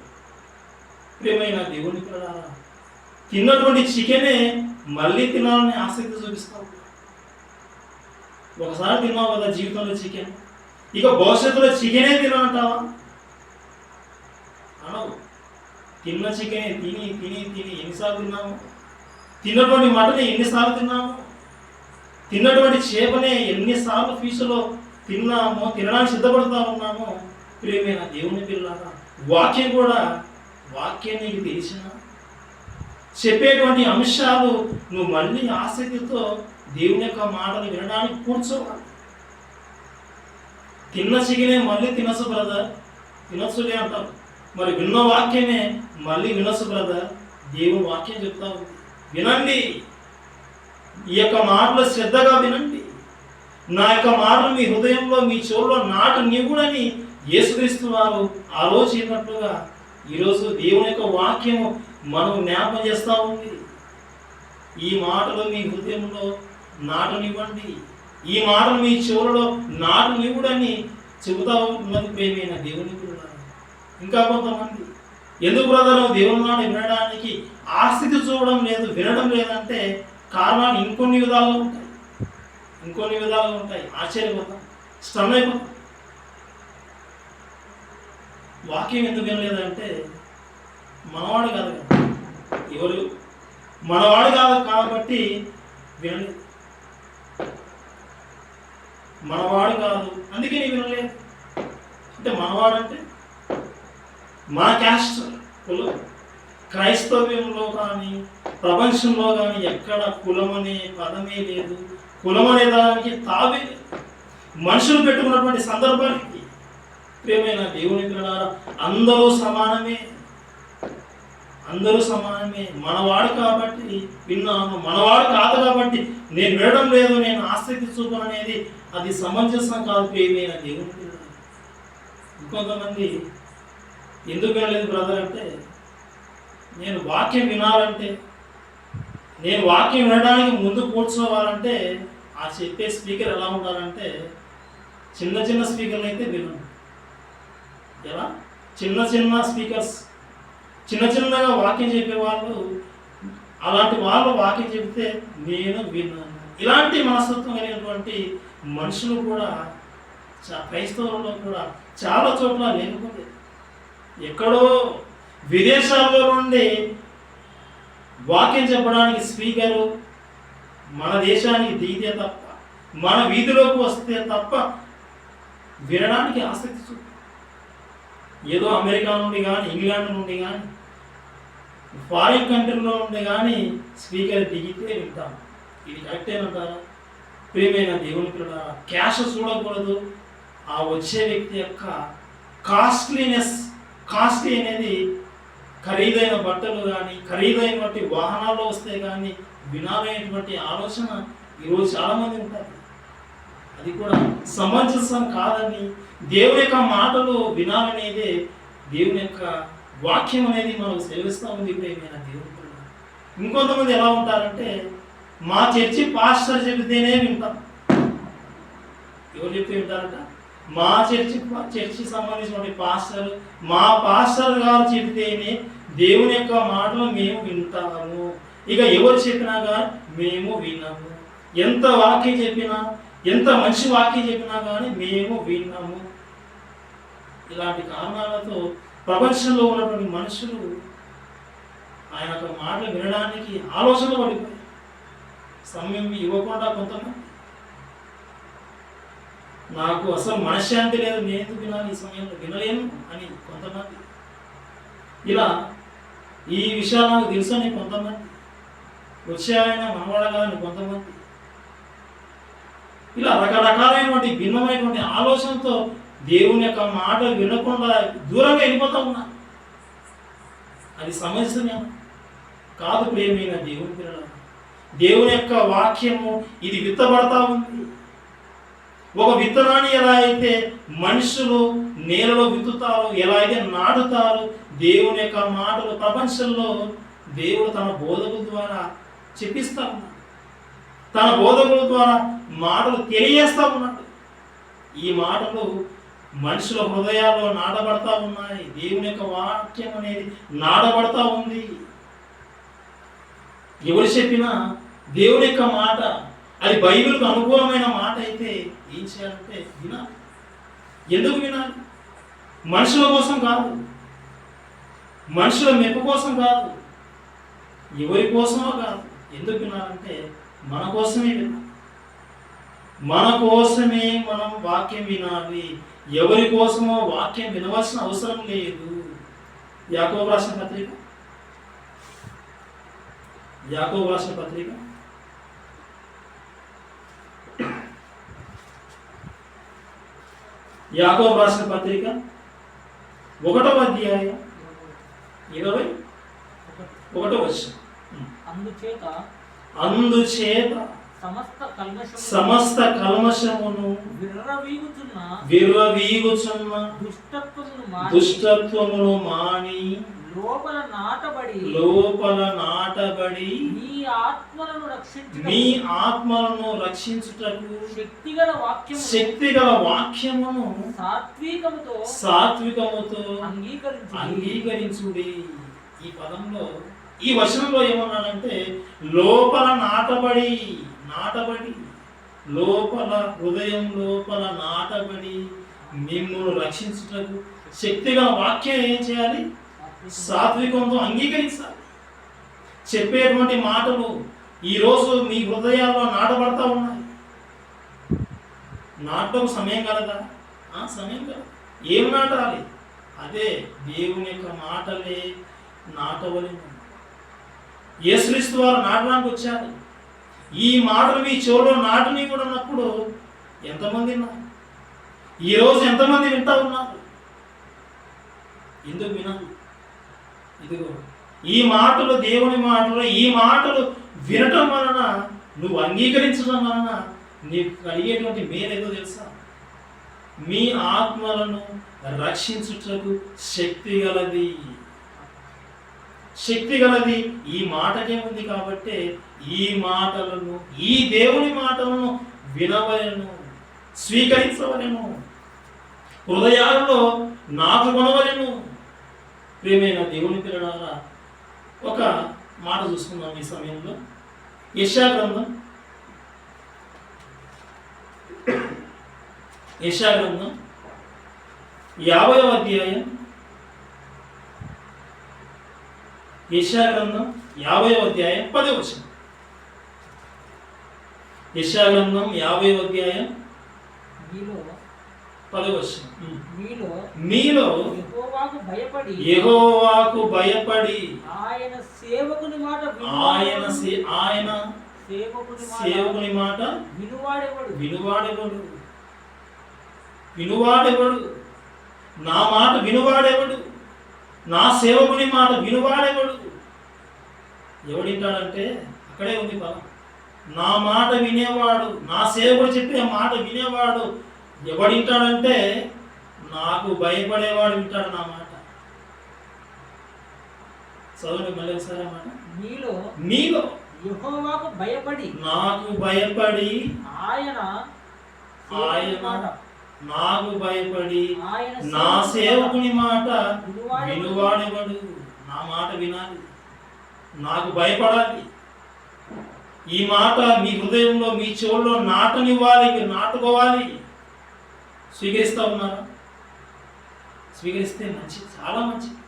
ప్రియమైన దేవుని పిల్లలారా, తిన్నటువంటి చికెనే మళ్ళీ తినాలని ఆసక్తి చూపిస్తావు. ఒకసారి తిన్నావు కదా జీవితంలో చికెన్, ఇక భవిష్యత్తులో చికెనే తినంటావా? అనవు. తిన్న చికెనే తిని తిని తిని ఎన్నిసార్లు తిన్నాము? తిన్నటువంటి మటనే ఎన్నిసార్లు తిన్నాము? తిన్నటువంటి చేపనే ఎన్నిసార్లు ఫ్యూచర్లో తిన్నామో, తినడానికి సిద్ధపడుతూ ఉన్నామో. ప్రియమైన దేవుని పిల్లలారా, వాక్యం కూడా, వాక్యం నీకు తెలిసిన చెప్పేటువంటి అంశాలు నువ్వు మళ్ళీ ఆసక్తితో దేవుని యొక్క మాటలు వినడానికి కూర్చోవాలి. తిన్న చికెనే మళ్ళీ తినసు బ్రదర్, తినసులే అంటారు. మరి విన్న వాక్యమే మళ్ళీ వినసు బ్రదర్, దేవుని వాక్యం చెప్తా ఉంది. వినండి, ఈ యొక్క మాటలు శ్రద్ధగా వినండి. నా యొక్క మాటలు మీ హృదయంలో, మీ చెవుల్లో నాటు నిగుడని యేసుక్రీస్తు వారు ఆలోచించినట్లుగా ఈరోజు దేవుని యొక్క వాక్యము మనం జ్ఞాపకం చేస్తూ ఉంది. ఈ మాటలు మీ హృదయంలో నాటనివ్వండి, ఈ మాటలు మీ చెవులలో నాటనివ్వడని చెబుతా ఉన్నది. ప్రేమైన దేవుని పిల్లలారా, ఇంకా కొంతమంది ఎందుకు బ్రదర్ దేవుని మాట వినడానికి ఆసక్తి చూడడం లేదు, వినడం లేదంటే కారణాలు ఇంకొన్ని విధాలుగా ఉంటాయి. ఆశ్చర్యపోతాం, స్టన్ అయిపోతాం. వాక్యం ఎందుకు వినలేదంటే మనవాడు కాదు కదా, ఎవరు మనవాడు కాదు కాబట్టి వినలేదు. మనవాడు కాదు అందుకే నీ వినలేదు. అంటే మనవాడంటే మన క్యాస్ట్ కులం. క్రైస్తవ్యంలో కానీ ప్రపంచంలో కానీ ఎక్కడ కులం అనే పదమే లేదు, కులం అనే దానికి తావే లేదు. మనుషులు పెట్టుకున్నటువంటి సందర్భానికి ప్రియమైన దేవుని పిల్లలారా, అందరూ సమానమే. మనవాడు కాబట్టి విన్నాను, మనవాడు కాదు కాబట్టి నేను వినడం లేదు, నేను ఆసక్తి చూపను అనేది అది సమంజసం కాదు. ప్రియమైన దేవుని పిల్లలారా, ఇంకొంతమంది ఎందుకు వినలేదు బ్రదర్ అంటే, నేను వాక్యం వినాలంటే, నేను వాక్యం వినడానికి ముందు కూర్చోవాలంటే ఆ చెప్పే స్పీకర్ ఎలా ఉండాలంటే చిన్న స్పీకర్లు అయితే వినను. ఎలా? చిన్న స్పీకర్స్, చిన్నగా వాక్యం చెప్పేవాళ్ళు, అలాంటి వాళ్ళు వాక్యం చెబితే నేను విన్నాను. ఇలాంటి మనస్తత్వం కలిగినటువంటి మనుషులు కూడా క్రైస్తవులలో కూడా చాలా చోట్ల లేకపోతే, ఎక్కడో విదేశాల్లో నుండి వాక్యం చెప్పడానికి స్పీకరు మన దేశానికి దిగితే తప్ప, మన వీధిలోకి వస్తే తప్ప వినడానికి ఆసక్తి చూపు. ఏదో అమెరికా నుండి కానీ, ఇంగ్లాండ్ నుండి కానీ, ఫారిన్ కంట్రీలో నుండి కానీ స్పీకర్ దిగితే వింటాం. ఇది కరెక్టేనంటారా? ప్రియమైన దేవుని పిల్లలారా, క్యాష్ చూడకూడదు. ఆ వచ్చే వ్యక్తి యొక్క కాస్ట్లీ అనేది ఖరీదైన బట్టలు కానీ, ఖరీదైనటువంటి వాహనాల్లో వస్తే కానీ వినాలనేటువంటి ఆలోచన ఈరోజు చాలామంది ఉంటారు. అది కూడా సమంజసం కాదని, దేవుని యొక్క మాటలు వినాలనేదే దేవుని యొక్క వాక్యం అనేది మనకు సేవిస్తూ ఉంది. ప్రియమైన దేవుని పిల్లలారా, ఇంకొంతమంది ఎలా ఉంటారంటే మా చర్చి పాస్టర్ చెబితేనే వింటాం. ఎవరు చెప్తే వింటారంట? మా చర్చి సంబంధించిన పాస్టర్, మా పాస్టర్ గారు చెబితేనే దేవుని యొక్క మాటలు మేము వింటాము. ఇక ఎవరు చెప్పినా కానీ మేము విన్నాము. ఎంత వాక్యం చెప్పినా, ఎంత మంచి వాక్యం చెప్పినా కానీ మేము విన్నాము. ఇలాంటి కారణాలతో ప్రపంచంలో ఉన్నటువంటి మనుషులు ఆయన యొక్క మాటలు వినడానికి ఆలోచనలు పడిపోయారు. సమయం ఇవ్వకుండా కొంతమంది, నాకు అసలు మనశ్శాంతి లేదు, నేను వినాలి, ఈ సమయంలో వినలేను అని కొంతమంది, ఇలా ఈ విషయాలు నాకు తెలుసు అని కొంతమంది, వచ్చాయన మనవాడగాలని కొంతమంది, ఇలా రకరకాలైనటువంటి భిన్నమైనటువంటి ఆలోచనతో దేవుని యొక్క మాట వినకుండా దూరంగా వెళ్ళిపోతూ ఉన్నారు. అది సమస్య కాదు. ప్రియమైన దేవుని పిల్లలు, దేవుని యొక్క వాక్యము ఇది విత్తబడతా ఉంది. ఒక విత్తనాన్ని ఎలా అయితే మనుషులు నేలలో విత్తుతారో, ఎలా అయితే నాటుతారో, దేవుని యొక్క మాటలు ప్రపంచంలో దేవుడు తన బోధకుల ద్వారా చెప్పిస్తా ఉన్నాడు. తన బోధకుల ద్వారా మాటలు తెలియజేస్తా ఉన్నాడు. ఈ మాటలు మనుషుల హృదయాల్లో నాటబడతా ఉన్నాయి. దేవుని యొక్క వాక్యం అనేది నాటబడతా ఉంది. ఎవరు చెప్పినా దేవుని యొక్క మాట అది బైబిల్కు అనుకూలమైన మాట అయితే ఏం చేయాలంటే వినాలి. ఎందుకు వినాలి? మనుషుల కోసం కాదు, మనుషుల మెప్పు కోసం కాదు, ఎవరి కోసమో కాదు. ఎందుకు వినాలంటే మన కోసమే వినాలి. మన కోసమే మనం వాక్యం వినాలి. ఎవరి కోసమో వాక్యం వినవలసిన అవసరం లేదు. యాకోబు రాసిన పత్రిక, యాకోబు రాసిన పత్రిక 1వ అధ్యాయం 21వ వచనం. అందుచేత సమస్త కల్మషమును విర్రవీగుచున్న దుష్టత్వమును మాని లోపల నాటబడి మీ ఆత్మలను రక్షించుటకు శక్తిగల వాక్యమును సాత్వికముతో అంగీకరించుడి. ఈ పదంలో, ఈ వచనంలో ఏమన్నాడంటే లోపల నాటబడి, లోపల హృదయం లోపల నాటబడి మిమ్మల్ని రక్షించుటకు శక్తిగల వాక్యం ఏం చేయాలి? సాత్వికంతో అంగీకరించాలి. చెప్పేటువంటి మాటలు ఈరోజు మీ హృదయాల్లో నాటబడతా ఉన్నాయి. నాటకు సమయం కలదా? సమయం కదా. ఏం నాటాలి? అదే దేవుని యొక్క మాటలే నాటవలెను. యేసుక్రీస్తు వారు నాటడానికి వచ్చారు. ఈ మాటలు మీ చెవులో నాటుని కూడా ఉన్నప్పుడు ఎంతమంది ఉన్నారు? ఈరోజు ఎంతమంది వింటా ఉన్నారు? ఎందుకు వినాలి? ఇదిగో ఈ మాటలు, దేవుని మాటలు, ఈ మాటలు వినటం వలన, నువ్వు అంగీకరించడం వలన నీకు కలిగేటువంటి మేలేదో తెలుసా? మీ ఆత్మలను రక్షించుటకు శక్తి గలది ఈ మాటకే ఉంది. కాబట్టి ఈ మాటలను, ఈ దేవుని మాటలను వినవలెను, స్వీకరించవలెను, హృదయాలలో నాటుకొనవలెను. ప్రియమైన దేవుని పిల్లలారా, ఒక మాట చూసుకుందాం ఈ సమయంలో. యెషయా గ్రంథం 50వ అధ్యాయం, యెషయా గ్రంథం 50వ అధ్యాయం 10వ వచనం. యెషయా గ్రంథం 50వ అధ్యాయం మీలో 10వ వచనం. మీలో మీలో యెహోవాకు భయపడి ఆయన సేవకుని మాట సేవకుని మాట వినువాడెవడు? వినువాడెవడు? నా మాట వినువాడెవడు? నా సేవకుని మాట వినువాడెవడు? ఎవడింటాడంటే అక్కడే ఉంది పదం. నా మాట వినేవాడు, నా సేవకుడు చెప్పే మాట వినేవాడు ఎవడింటాడంటే నాకు భయపడేవాడు వింటాడు నా మాట. చదవండి మళ్ళీ ఒకసారి మాట. మీలో యెహోవాకు భయపడి నాకు భయపడి ఆయన నాకు భయపడి నా సేవకుని మాట వినువాడెవడు? నా మాట వినాలి, నాకు భయపడాలి. ఈ మాట మీ హృదయంలో, మీ చెవుల్లో నాటనివ్వాలి, మీరు నాటుకోవాలి. స్వీకరిస్తా ఉన్నారా? స్వీకరిస్తే మంచిది, చాలా మంచిది.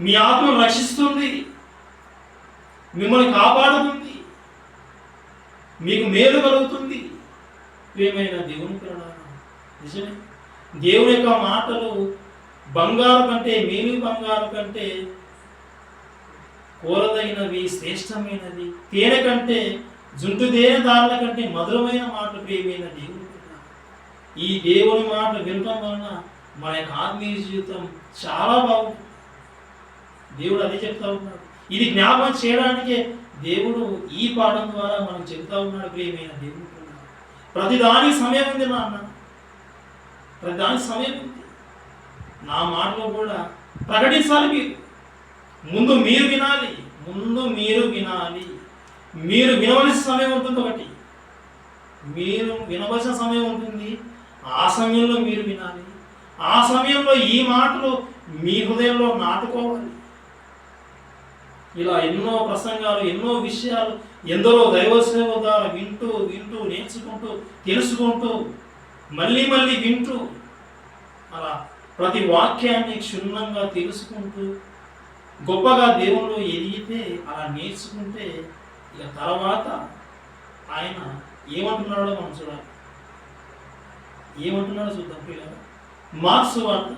మీ ఆత్మను రక్షిస్తుంది, మిమ్మల్ని కాపాడుతుంది, మీకు మేలు కలుగుతుంది. ప్రియమైన దేవుని పిల్లలారా, నిజమే, దేవుని యొక్క మాటలు బంగారు కంటే, మేలు బంగారు కంటే కోరదైనవి, శ్రేష్టమైనది. తేనె కంటే, జుంటు తేనె దారుల కంటే మధురమైన మాటలు. ప్రియమైన దేవుని పిల్లలారా, ఈ దేవుని మాటలు వినటం వలన మన యొక్క ఆత్మీయ జీవితం చాలా బాగుంటుంది. దేవుడు అదే చెప్తా ఉన్నాడు. ఇది జ్ఞాపకం చేయడానికే దేవుడు ఈ పాఠం ద్వారా మనకు చెప్తా ఉన్నాడు. ప్రియమైన దేవుని పిల్లలారా, ప్రతిదానికి సమయం ఉంది నాన్న, ప్రతిదానికి సమయం ఉంది. నా మాటలు కూడా ప్రకటించాలి. ముందు మీరు వినాలి, మీరు వినవలసిన సమయం ఉంటుంది. ఒకటి, మీరు వినవలసిన సమయం ఉంటుంది. ఆ సమయంలో మీరు వినాలి. ఆ సమయంలో ఈ మాటలు మీ హృదయంలో నాటుకోవాలి. ఇలా ఎన్నో ప్రసంగాలు, ఎన్నో విషయాలు ఎందరో దైవ సేవ ద్వారా వింటూ నేర్చుకుంటూ తెలుసుకుంటూ మళ్ళీ వింటూ అలా ప్రతి వాక్యాన్ని క్షుణ్ణంగా తెలుసుకుంటూ గొప్పగా దేవుళ్ళు ఎదిగితే, అలా నేర్చుకుంటే ఇక తర్వాత ఆయన ఏమంటున్నాడో మనం చూడాలి. ఏమంటున్నాడో చూద్దాం పిల్లలు. మార్క్స్ వార్త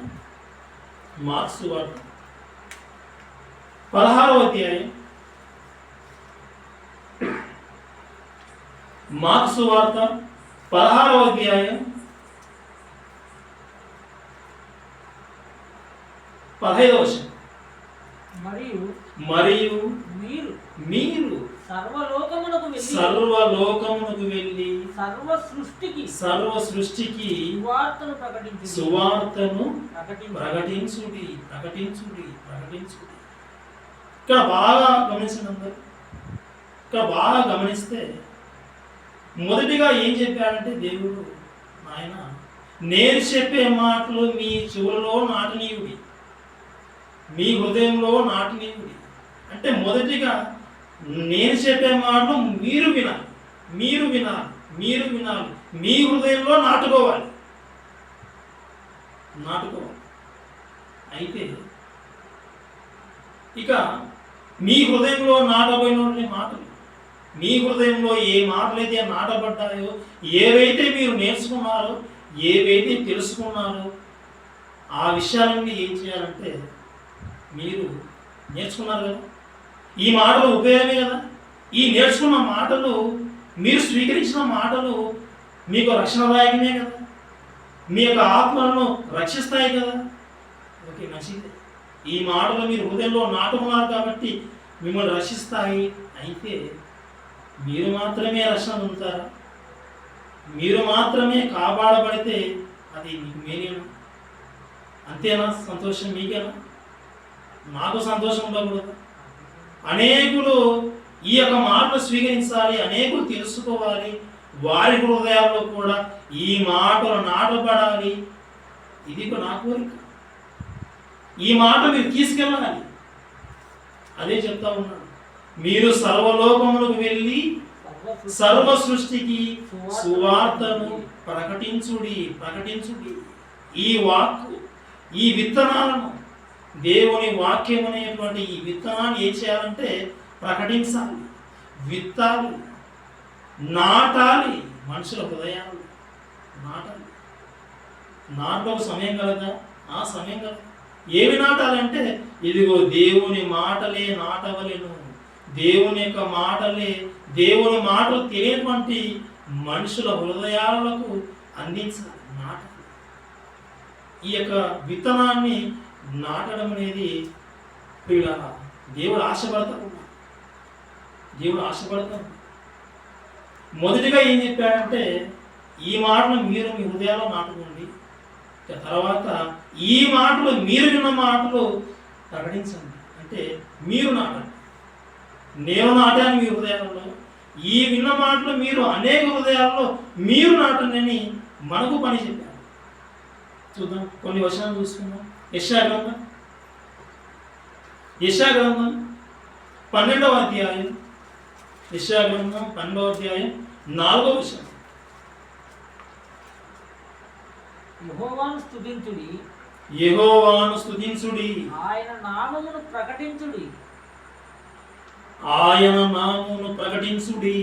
16వ అధ్యాయం. మార్క్స్ వార్త 16వ అధ్యాయం 15వ వచనం. మరియు మీరు సర్వలోకమునకు వెళ్ళి సర్వ సృష్టికి సువార్తను ప్రకటించుడి. ఇక్కడ బాగా గమనించండి అందరూ. ఇక్కడ బాగా గమనిస్తే మొదటిగా ఏం చెప్పాడంటే దేవుడు, ఆయన నేను చెప్పే మాటలు మీ చెవులలో నాటనీయుడి, మీ హృదయంలో నాటనీయుడి. అంటే మొదటిగా నేను చెప్పే మాటలు మీరు వినాలి, మీ హృదయంలో నాటుకోవాలి. అయితే ఇక మీ హృదయంలో నాటబోయిన మాటలు, మీ హృదయంలో ఏ మాటలైతే నాటబడ్డాయో, ఏవైతే మీరు నేర్చుకున్నారో, ఏవైతే తెలుసుకున్నారో, ఆ విషయాలన్నీ ఏం చేయాలంటే మీరు నేర్చుకున్నారు కదా, ఈ మాటలు ఉపయోగమే కదా. ఈ నేర్చుకున్న మాటలు, మీరు స్వీకరించిన మాటలు మీకు రక్షణదాయకమే కదా, మీ యొక్క ఆత్మలను రక్షిస్తాయి కదా. ఓకే, మంచిది. ఈ మాటలు మీరు హృదయంలో నాటుకున్నారు కాబట్టి మిమ్మల్ని రక్షిస్తాయి. అయితే మీరు మాత్రమే రక్షణ పొందుతారా? మీరు మాత్రమే కాపాడబడితే అది మీకు మేలేనా? అంతేనా? సంతోషం మీకేనా? నాకు సంతోషం ఉండకూడదు. అనేకులు ఈ యొక్క మాటలు స్వీకరించాలి, అనేకులు తెలుసుకోవాలి, వారి హృదయాల్లో కూడా ఈ మాటలు నాటబడాలి. ఇది నా కోరిక. ఈ మాట మీరు తీసుకెళ్ళాలి. అదే చెప్తా ఉన్నాడు. మీరు సర్వలోకములకు వెళ్ళి సర్వ సృష్టికి సువార్తను ప్రకటించుడి. ఈ వాక్కు, ఈ విత్తనాలను, దేవుని వాక్యం అనేటువంటి ఈ విత్తనాన్ని ఏం చేయాలంటే ప్రకటించాలి, విత్తాలి, నాటాలి. మనుషుల హృదయాలు నాటాలి. నాటకు సమయం కలదా? ఆ సమయం కలదు. ఏమి నాటాలంటే ఇదిగో దేవుని మాటలే నాటవలెను. దేవుని యొక్క మాటలే, దేవుని మాటలు తెలియనటువంటి మనుషుల హృదయాలకు అందించాలి, నాటాలి. ఈ యొక్క విత్తనాన్ని నాటడం అనేది ప్రియులారా దేవుడు ఆశపడతాడు. దేవుడు ఆశపడతాడు. మొదటిగా ఏం చెప్పాడంటే ఈ మాటలు మీరు మీ హృదయాల్లో నాటుకోండి. తర్వాత ఈ మాటలు మీరు విన్న మాటలు ప్రకటించండి. అంటే మీరు నాటండి. నేను నాటాను మీ హృదయాలలో, ఈ విన్న మాటలు మీరు అనేక హృదయాల్లో మీరు నాటండి అని మనకు పని చెప్పారు. చూద్దాం, కొన్ని వచనాలు చూసుకుందాం. యెషయా గ్రంథం 12వ అధ్యాయం, యెషయా గ్రంథం 12వ అధ్యాయం 4వ వచనం. యెహోవాను స్తుతించుడి, యెహోవాను స్తుతించుడి, ఆయన నామమును ప్రకటించుడి, ఆయన నామమును ప్రకటించుడి.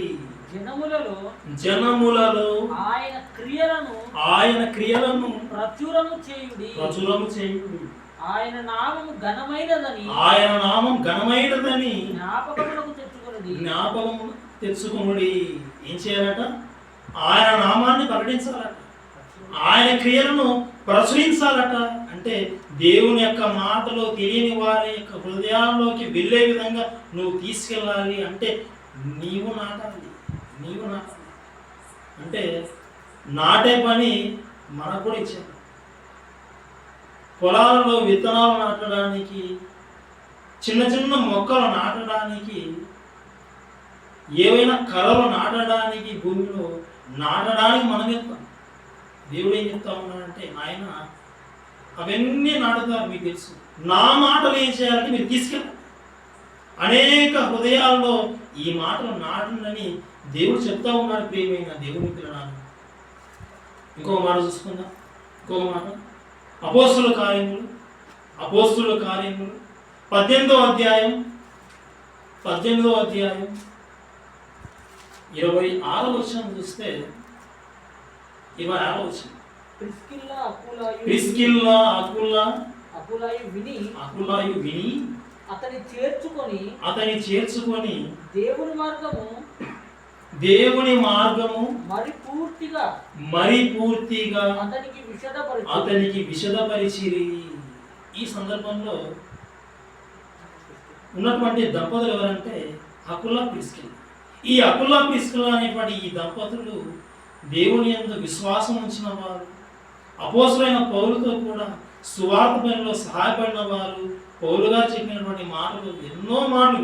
జనములలో ఆయన క్రియలను ప్రచురము చేయుడి. ఆయన నామము ఘనమైనదని జ్ఞాపకము తెచ్చుకొనుడి. ఏం చేయాలట? ఆయన నామాన్ని ప్రకటించాలట, ఆయన క్రియలను ప్రచురించాలట. అంటే దేవుని యొక్క మాటలు తెలియని వారి యొక్క హృదయాల్లోకి వెళ్ళే విధంగా నువ్వు తీసుకెళ్ళాలి. అంటే నీవు నాటాలి. అంటే నాటే పని మనకు కూడా ఇచ్చాడు. పొలాలలో విత్తనాలు నాటడానికి, చిన్న చిన్న మొక్కలు నాటడానికి, ఏవైనా కళలు నాటడానికి, భూమిలో నాటడానికి మనం చెప్తాం. దేవుడు ఏం చెప్తా ఉన్నాడంటే ఆయన అవన్నీ నాటుతారు. మీకు తెలుసు. నా మాటలు ఏం చేయాలంటే మీరు తీసుకెళ్ళాలి. అనేక హృదయాల్లో ఈ మాటలు నాటుందని దేవుడు చెప్తా ఉన్నాడు. ప్రియమైన దేవుని పిల్లలను ఇంకొక మాట చూసుకుందాం. ఇంకొక మాట అపోస్తుల కార్యములు 18వ అధ్యాయం 26వ వచనం చూస్తే 26వ వచనం. ప్రిస్కిల్లా అకులాయు విని అతని చేర్చుకొని దేవుని మార్గము మరి పూర్తిగా అతనికి విషదపరిచిరి. ఈ సందర్భంలో ఉన్నటువంటి దంపతులు ఎవరంటే అకులా ప్రిస్కిల్లా. ఈ అకులా ప్రిస్కిల్లా అనేటువంటి ఈ దంపతులు దేవుని యందు విశ్వాసం ఉంచిన వారు, అపోస్తులైన పౌలుతో కూడా సువార్త పనిలో సహాయపడిన వారు, పౌలు గారు చెప్పినటువంటి మాటలు ఎన్నో మాటలు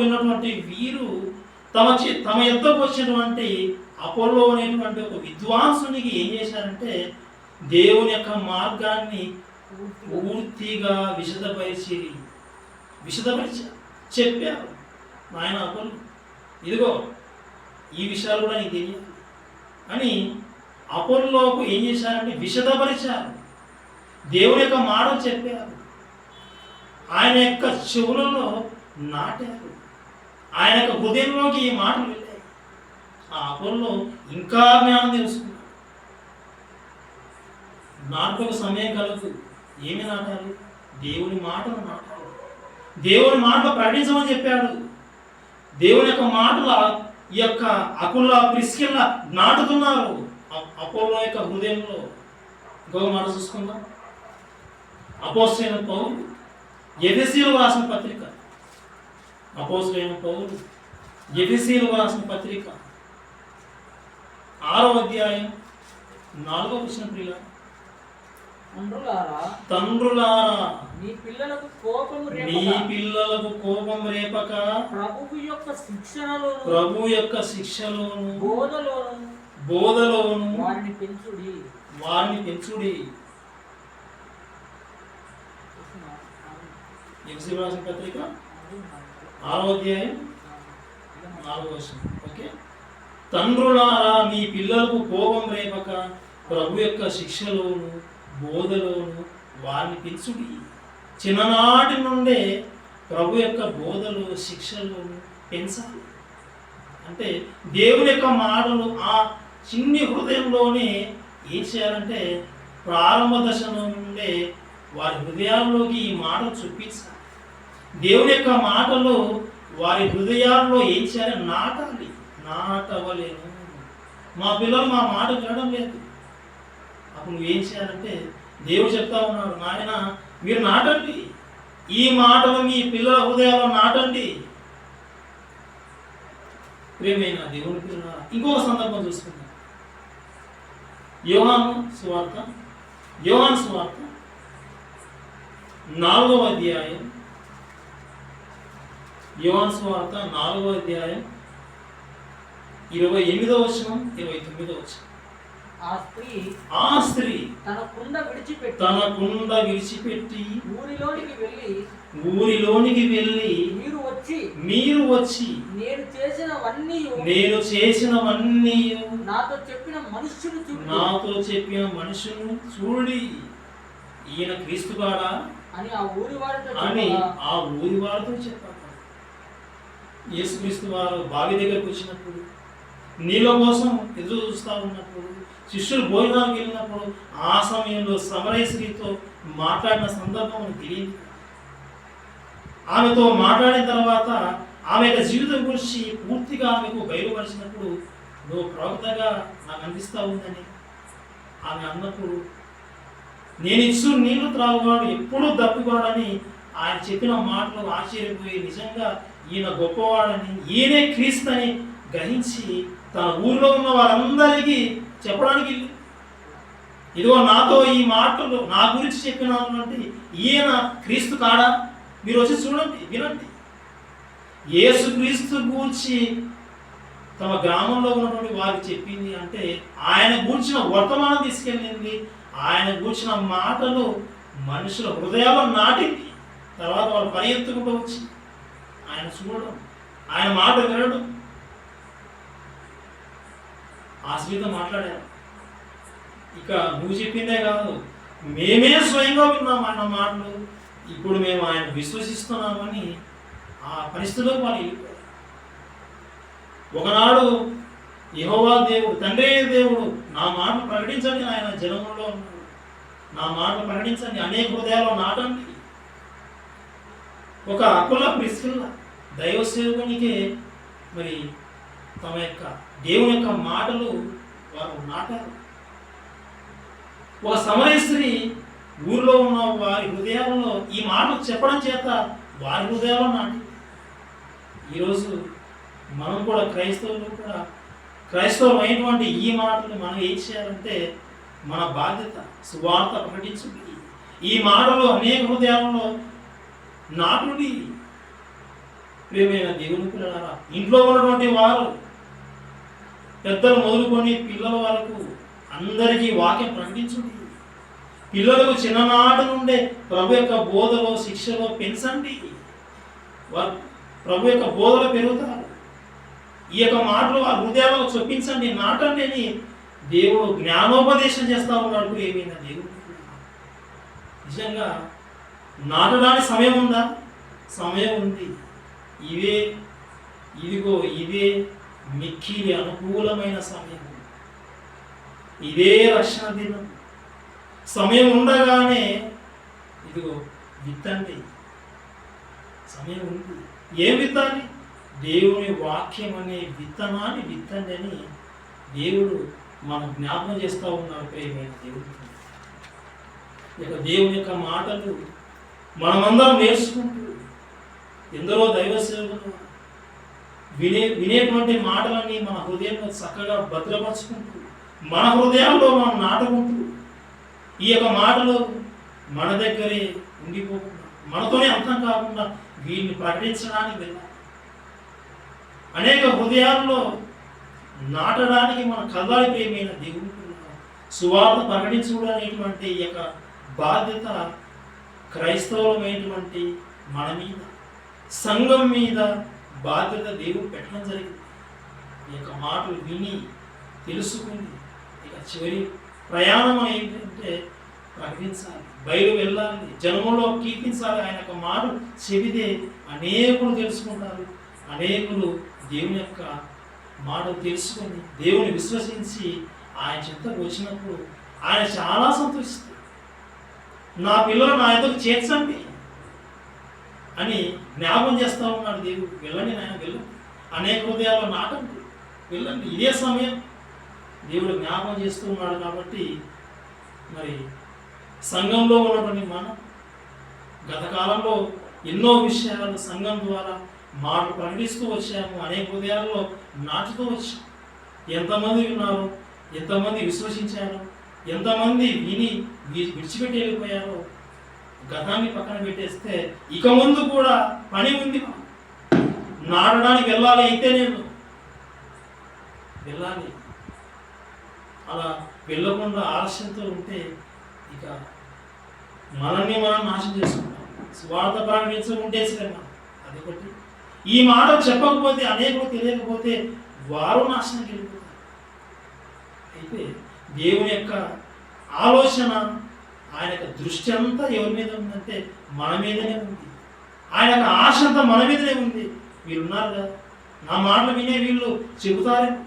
విన్నటువంటి వీరు తమ ఎద్దకు వచ్చినటువంటి అపోలో అనేటువంటి ఒక విద్వాంసునికి ఏం చేశారంటే దేవుని యొక్క మార్గాన్ని పూర్తిగా విశదపరిచి చెప్పారు. ఆయన అపోలో ఇదిగో ఈ విషయాలు కూడా నీకు తెలియాలి అని అపోలోకు ఏం చేశారంటే విశదపరిచారు. దేవుని యొక్క మాటలు చెప్పారు. ఆయన యొక్క చెవులలో నాటారు. ఆయన యొక్క హృదయంలోకి ఈ మాటలు వెళ్ళాయి. ఆ అపోలో ఇంకా జ్ఞానం తెలుసుకున్నాడు. నాటుకు సమయం కలదు. ఏమి నాటాలి? దేవుని మాటలు నాటాలి. దేవుని మాటలు ప్రకటించమని చెప్పాడు. దేవుని యొక్క మాటలు ఈ యొక్క అకులా ప్రిస్కిల్లా నాటుతున్నారు అపోలో యొక్క హృదయంలో. ఇంకొక మాట చూసుకుందాం. అపోస్తలుడైన పౌలు ఎఫెసీయులకు రాసిన పత్రిక, 6వ అధ్యాయం 4వ వచనం. ప్రియుల తండ్రులారా నీ పిల్లలకు కోపం రేపక ప్రభువు యొక్క శిక్షలోను బోధలోను వారిని పెంచుడి. ఎఫెసీయులకు రాసిన పత్రిక 6వ అధ్యాయం 4వ వచనం. ఓకే. తండ్రులారా మీ పిల్లలకు కోపం రేపక ప్రభు యొక్క శిక్షలోను బోధలోను వారిని పెంచుడి. చిన్ననాటి నుండే ప్రభు యొక్క బోధలు శిక్షలు పెంచాలి. అంటే దేవుని యొక్క మాటలు ఆ చిన్ని హృదయంలోనే ఏం చేయాలంటే ప్రారంభ దశ నుండే వారి హృదయాల్లోకి ఈ మాటలు చూపించాలి. దేవుని యొక్క మాటలు వారి హృదయాల్లో ఏం చేయాలి? నాటాలి. నాటవలేను. మా పిల్లలు మా మాట వినడం లేదు. అప్పుడు నువ్వేం చేయాలంటే దేవుడు చెప్తా ఉన్నాడు, నాయన మీరు నాటండి, ఈ మాటలు మీ పిల్లల హృదయాల్లో నాటండి. ప్రియమైన దేవుని పిల్లల ఇంకొక సందర్భం చూసుకుందాం. యోహాను సువార్త 4వ అధ్యాయం. యోహాను సువార్త 4వ అధ్యాయం 28వ వచనం 29వ వచనం. ఆ స్త్రీ తన కుండ విడిచిపెట్టి ఊరిలోనికి వెళ్ళి మీరు వచ్చి నేను చేసినవన్నీ నాతో చెప్పిన మనుషులను చూడి, ఈయన క్రీస్తుగాడా అని ఆ ఊరి వారితో చెప్పారు. యేసుక్రీస్తు వారు బావి దగ్గరకు వచ్చినప్పుడు, నీళ్ళ కోసం ఎదురు చూస్తూ ఉన్నప్పుడు, శిష్యులు భోజనానికి వెళ్ళినప్పుడు ఆ సమయంలో సమరయ స్త్రీతో మాట్లాడిన సందర్భం మనకు తెలియదు. ఆమెతో మాట్లాడిన తర్వాత ఆమె యొక్క జీవితం గురించి పూర్తిగా ఆమెకు బయలుపరిచినప్పుడు, నువ్వు ప్రవక్తగా నాకు అనిపిస్తూ ఉందని ఆమె అన్నప్పుడు, నేను ఇచ్చు నీళ్లు త్రాగువాడు ఎప్పుడూ దప్పికోడని ఆయన చెప్పిన మాటలు ఆశ్చర్యపోయి, నిజంగా ఈయన గొప్పవాడని, ఈయనే క్రీస్తు అని గ్రహించి తన ఊరిలో ఉన్న వారందరికీ చెప్పడానికి, ఇదిగో నాతో ఈ మాటలు నా గురించి చెప్పినటువంటి ఈయన క్రీస్తు కాడా, మీరు వచ్చి చూడండి, వినండి. యేసు క్రీస్తు గూర్చి తమ గ్రామంలో ఉన్నటువంటి వారికి చెప్పింది అంటే ఆయన గూర్చిన వర్తమానం తీసుకెళ్ళింది, ఆయన గూర్చిన మాటలు మనుషుల హృదయాల్లో నాటింది. తర్వాత వాళ్ళు పని ఎత్తుకుంటూ వచ్చి ఆయన చూడడం, ఆయన మాట వినడం. ఆ స్త్రీతో మాట్లాడారు. ఇక నువ్వు చెప్పిందే కాదు, మేమే స్వయంగా విన్నాం ఆయన మాటలు, ఇప్పుడు మేము ఆయన విశ్వసిస్తున్నామని ఆ పరిస్థితిలో వాళ్ళు వెళ్ళిపోయారు. ఒకనాడు యెహోవా దేవుడు, తండ్రి దేవుడు, నా మాటలు ప్రకటించండి, ఆయన జనములో ఉన్నాడు, నా మాటలు ప్రకటించండి, అనేక హృదయాల్లో నాటండి. ఒక అకుల ప్రిస్కిల్ల దైవ సేవకునికే మరి తమ యొక్క దేవుని యొక్క మాటలు వారు నాటారు. ఒక సమరయ స్త్రీ ఊరిలో ఉన్న వారి హృదయాలలో ఈ మాటలు చెప్పడం చేత వారి హృదయాల్లో నాటి. ఈరోజు మనం కూడా క్రైస్తవులు అయినటువంటి ఈ మాటలు మనం ఏం చేయాలంటే మన బాధ్యత సువార్త ప్రకటించుడి. ఈ మాటలు అనేక హృదయాలలో నాటుడి. ప్రియమైన దేవుని పిల్లలారా, ఇంట్లో ఉన్నటువంటి వారు పెద్దలు మొదలుకొని పిల్లల వరకు అందరికీ వాక్యం ప్రకటించుడి. పిల్లలకు చిన్ననాటి నుండే ప్రభు యొక్క బోధలో శిక్షలో పెంచండి. వారు ప్రభు యొక్క బోధలో పెరుగుతారు. ఈ యొక్క మాటలు ఆ హృదయాల్లో చొప్పించండి, నాటండి అని దేవుడు జ్ఞానోపదేశం చేస్తూ ఉన్నాడు. ఏమైనా దేవుడు నిజంగా నాటడానికి సమయం ఉందా? సమయం ఉంది. ఇదే మిక్కిలి అనుకూలమైన సమయం, ఇదే రక్షణ దినం. సమయం ఉండగానే ఇదిగో విత్తండి. సమయం ఉంది. ఏం విత్తాలి? దేవుని వాక్యం అనే విత్తనాన్ని విత్తండి అని దేవుడు మనం జ్ఞాపకం చేస్తూ ఉన్నాడు. ప్రియమైన దేవుడు, ఇక దేవుని యొక్క మాటలు మనమందరం నేర్చుకుంటూ, ఎందరో దైవ సేవకులు వినేటువంటి మాటలన్నీ మన హృదయంలో చక్కగా భద్రపరుచుకుంటూ, మన హృదయాల్లో మనం నాటుకుంటూ, ఈ యొక్క మాటలు మన దగ్గరే ఉండిపోకుండా, మనతోనే అంతం కాకుండా వీటిని ప్రకటించడానికి వెళ్ళాలి. అనేక హృదయాల్లో నాటడానికి మన కలవాలి. ప్రియమైన దేవుని సువార్త ప్రకటించడం అనేటువంటి ఈ యొక్క బాధ్యత క్రైస్తవులమైనటువంటి మన మీద, సంఘం మీద బాధ్యత దేవుడు పెట్టడం జరిగింది. ఈ యొక్క మాటలు విని తెలుసుకుని ఇక చివరి ప్రయాణం ఏంటంటే ప్రకటించాలి, బయలు వెళ్ళాలి, జనములో కీర్తించాలి. ఆయన యొక్క మాట చెబితే అనేకులు తెలుసుకుంటారు. అనేకులు దేవుని యొక్క మాట తెలుసుకొని దేవుని విశ్వసించి ఆయన చెంతకు వచ్చినప్పుడు ఆయన చాలా సంతోషిస్తారు. నా పిల్లలు నా యొద్దకు చేర్చండి అని జ్ఞాపం చేస్తూ ఉన్నాడు దేవుడు. వెళ్ళండి నాయన, వెళ్ళండి, అనేక హృదయాల్లో నాటండి, వెళ్ళండి. ఇదే సమయం దేవుడు జ్ఞాపం చేస్తూ ఉన్నాడు. కాబట్టి మరి సంఘంలో ఉన్నటువంటి మనం గత కాలంలో ఎన్నో విషయాలు సంఘం ద్వారా మాటలు ప్రకటిస్తూ వచ్చాము, అనేక హృదయాల్లో నాటుతూ వచ్చాము. ఎంతమంది విన్నారు, ఎంతమంది విశ్వసించారు, ఎంతమంది విని విడిచిపెట్టి వెళ్ళిపోయారో గతాన్ని పక్కన పెట్టేస్తే ఇక ముందు కూడా పని ఉంది. నాటడానికి వెళ్ళాలి, అయితే నేను వెళ్ళాలి. అలా వెళ్ళకుండా ఆలస్యంతో ఉంటే ఇక మనల్ని మనం నాశనం చేసుకుంటాం. స్వార్థ ప్రకటించుకుంటే శ్రమ. అదొకటి. ఈ మాట చెప్పకపోతే, అనేకులు తెలియకపోతే వారు నాశనానికి వెళ్ళిపోతారు. అయితే దేవుని యొక్క ఆలోచన, ఆయన యొక్క దృష్టి అంతా ఎవరి మీద ఉందంటే మన మీదనే ఉంది. ఆయన యొక్క ఆశ అంతా మన మీదనే ఉంది. వీళ్ళు ఉన్నారు కదా, నా మాటలు వినే వీళ్ళు చెబుతారేమో,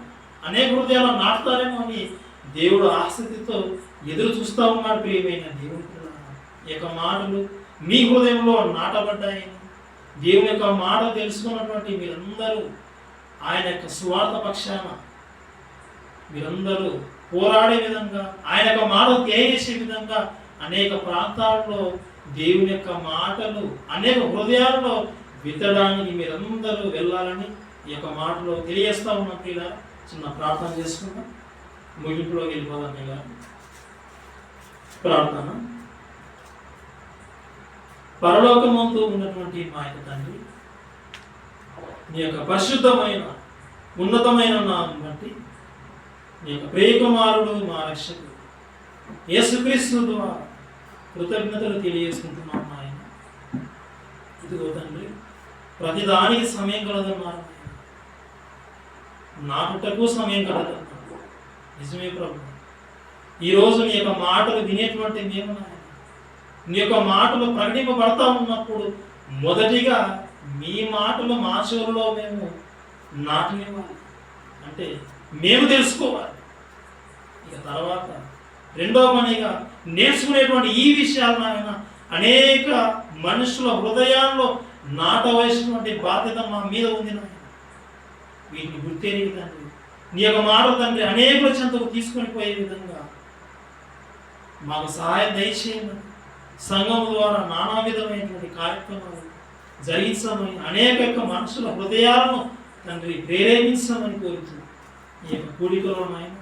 అనేక హృదయాలు నాటుతారేమో అని దేవుడు ఆసక్తితో ఎదురు చూస్తూ ఉన్నాడు. ప్రియమైన దేవుని పిల్లలారా, ఈ యొక్క మాటలు మీ హృదయంలో నాటబడ్డాయని, దేవుని యొక్క మాట తెలుసుకున్నటువంటి మీరందరూ ఆయన యొక్క స్వార్థ పక్షాన మీరందరూ పోరాడే విధంగా, ఆయన యొక్క మాట తెలియజేసే విధంగా అనేక ప్రాంతాల్లో దేవుని యొక్క మాటలు అనేక హృదయాల్లో విత్తడానికి మీరందరూ వెళ్ళాలని ఈ యొక్క మాటలో తెలియజేస్తూ ఉన్న ప్రియుల చిన్న ప్రార్థన చేసుకుందాం. ముగింపులోకి వెళ్ళిపోదాం. ఇలా ప్రార్థన. పరలోకమందు ఉన్నటువంటి మా యొక్క తండ్రి, నీ యొక్క పరిశుద్ధమైన ఉన్నతమైన నామం బట్టి నీ యొక్క ప్రియకుమారుడు మా రక్షకుడు యేసుక్రీస్తు ద్వారా కృతజ్ఞతలు తెలియజేసుకుంటున్నాం ఆయన. ఇదిగో తండ్రి, ప్రతిదానికి సమయం కలదన్నారు, నాటుటకు సమయం కలదన్నారు. నిజమే ప్రభు. ఈరోజు నీ యొక్క మాటలు వినేటువంటి మేము నాయన, నీ యొక్క మాటలు ప్రకటింపబడతా ఉన్నప్పుడు మొదటిగా మీ మాటలు మా చెవులలో మేము నాటనివ్వాలి, అంటే మేము తెలుసుకోవాలి. ఇక తర్వాత రెండో పనిగా నేర్చుకునేటువంటి ఈ విషయాలు నాయన అనేక మనుషుల హృదయాల్లో నాటవలసినటువంటి బాధ్యత మా మీద ఉంది నాయన. వీటిని గుర్తెరిగి తండ్రి, నీ యొక్క మాట తండ్రి అనేకుల చెంతకు తీసుకొని పోయే విధంగా మాకు సహాయం దయచేయమని, సంఘం ద్వారా నానా విధమైనటువంటి కార్యక్రమాలు జరిగించమని, అనేక యొక్క మనుషుల హృదయాలను తండ్రి ప్రేరేపించమని కోరుతున్నాం. ఈ యొక్క కూడికలో నాయన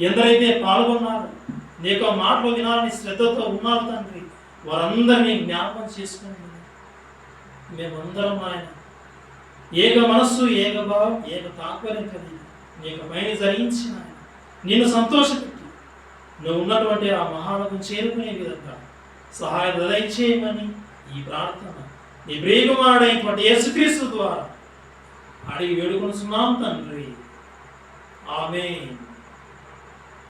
ఎందరైతే పాల్గొన్నారో, నీ యొక్క మాటలు వినాలని శ్రద్ధతో ఉన్నారు తండ్రి, వారందరినీ జ్ఞాపకం చేసుకుని మేమందరం ఆయన ఏక మనస్సు, ఏక భావం, ఏక తాత్పర్యం కలిగి నీ యొక్క పైన జరిగించిన నిన్ను సంతోషపెట్టి నువ్వు ఉన్నటువంటి ఆ మహాలకు చేరుకునే విధంగా సహాయం దయచేయమని ఈ ప్రార్థన నీ ప్రియకుమారుడైనటువంటి యేసుక్రీస్తు ద్వారా అడిగి వేడుకొనుచున్నాం తండ్రి. ఆమేన్.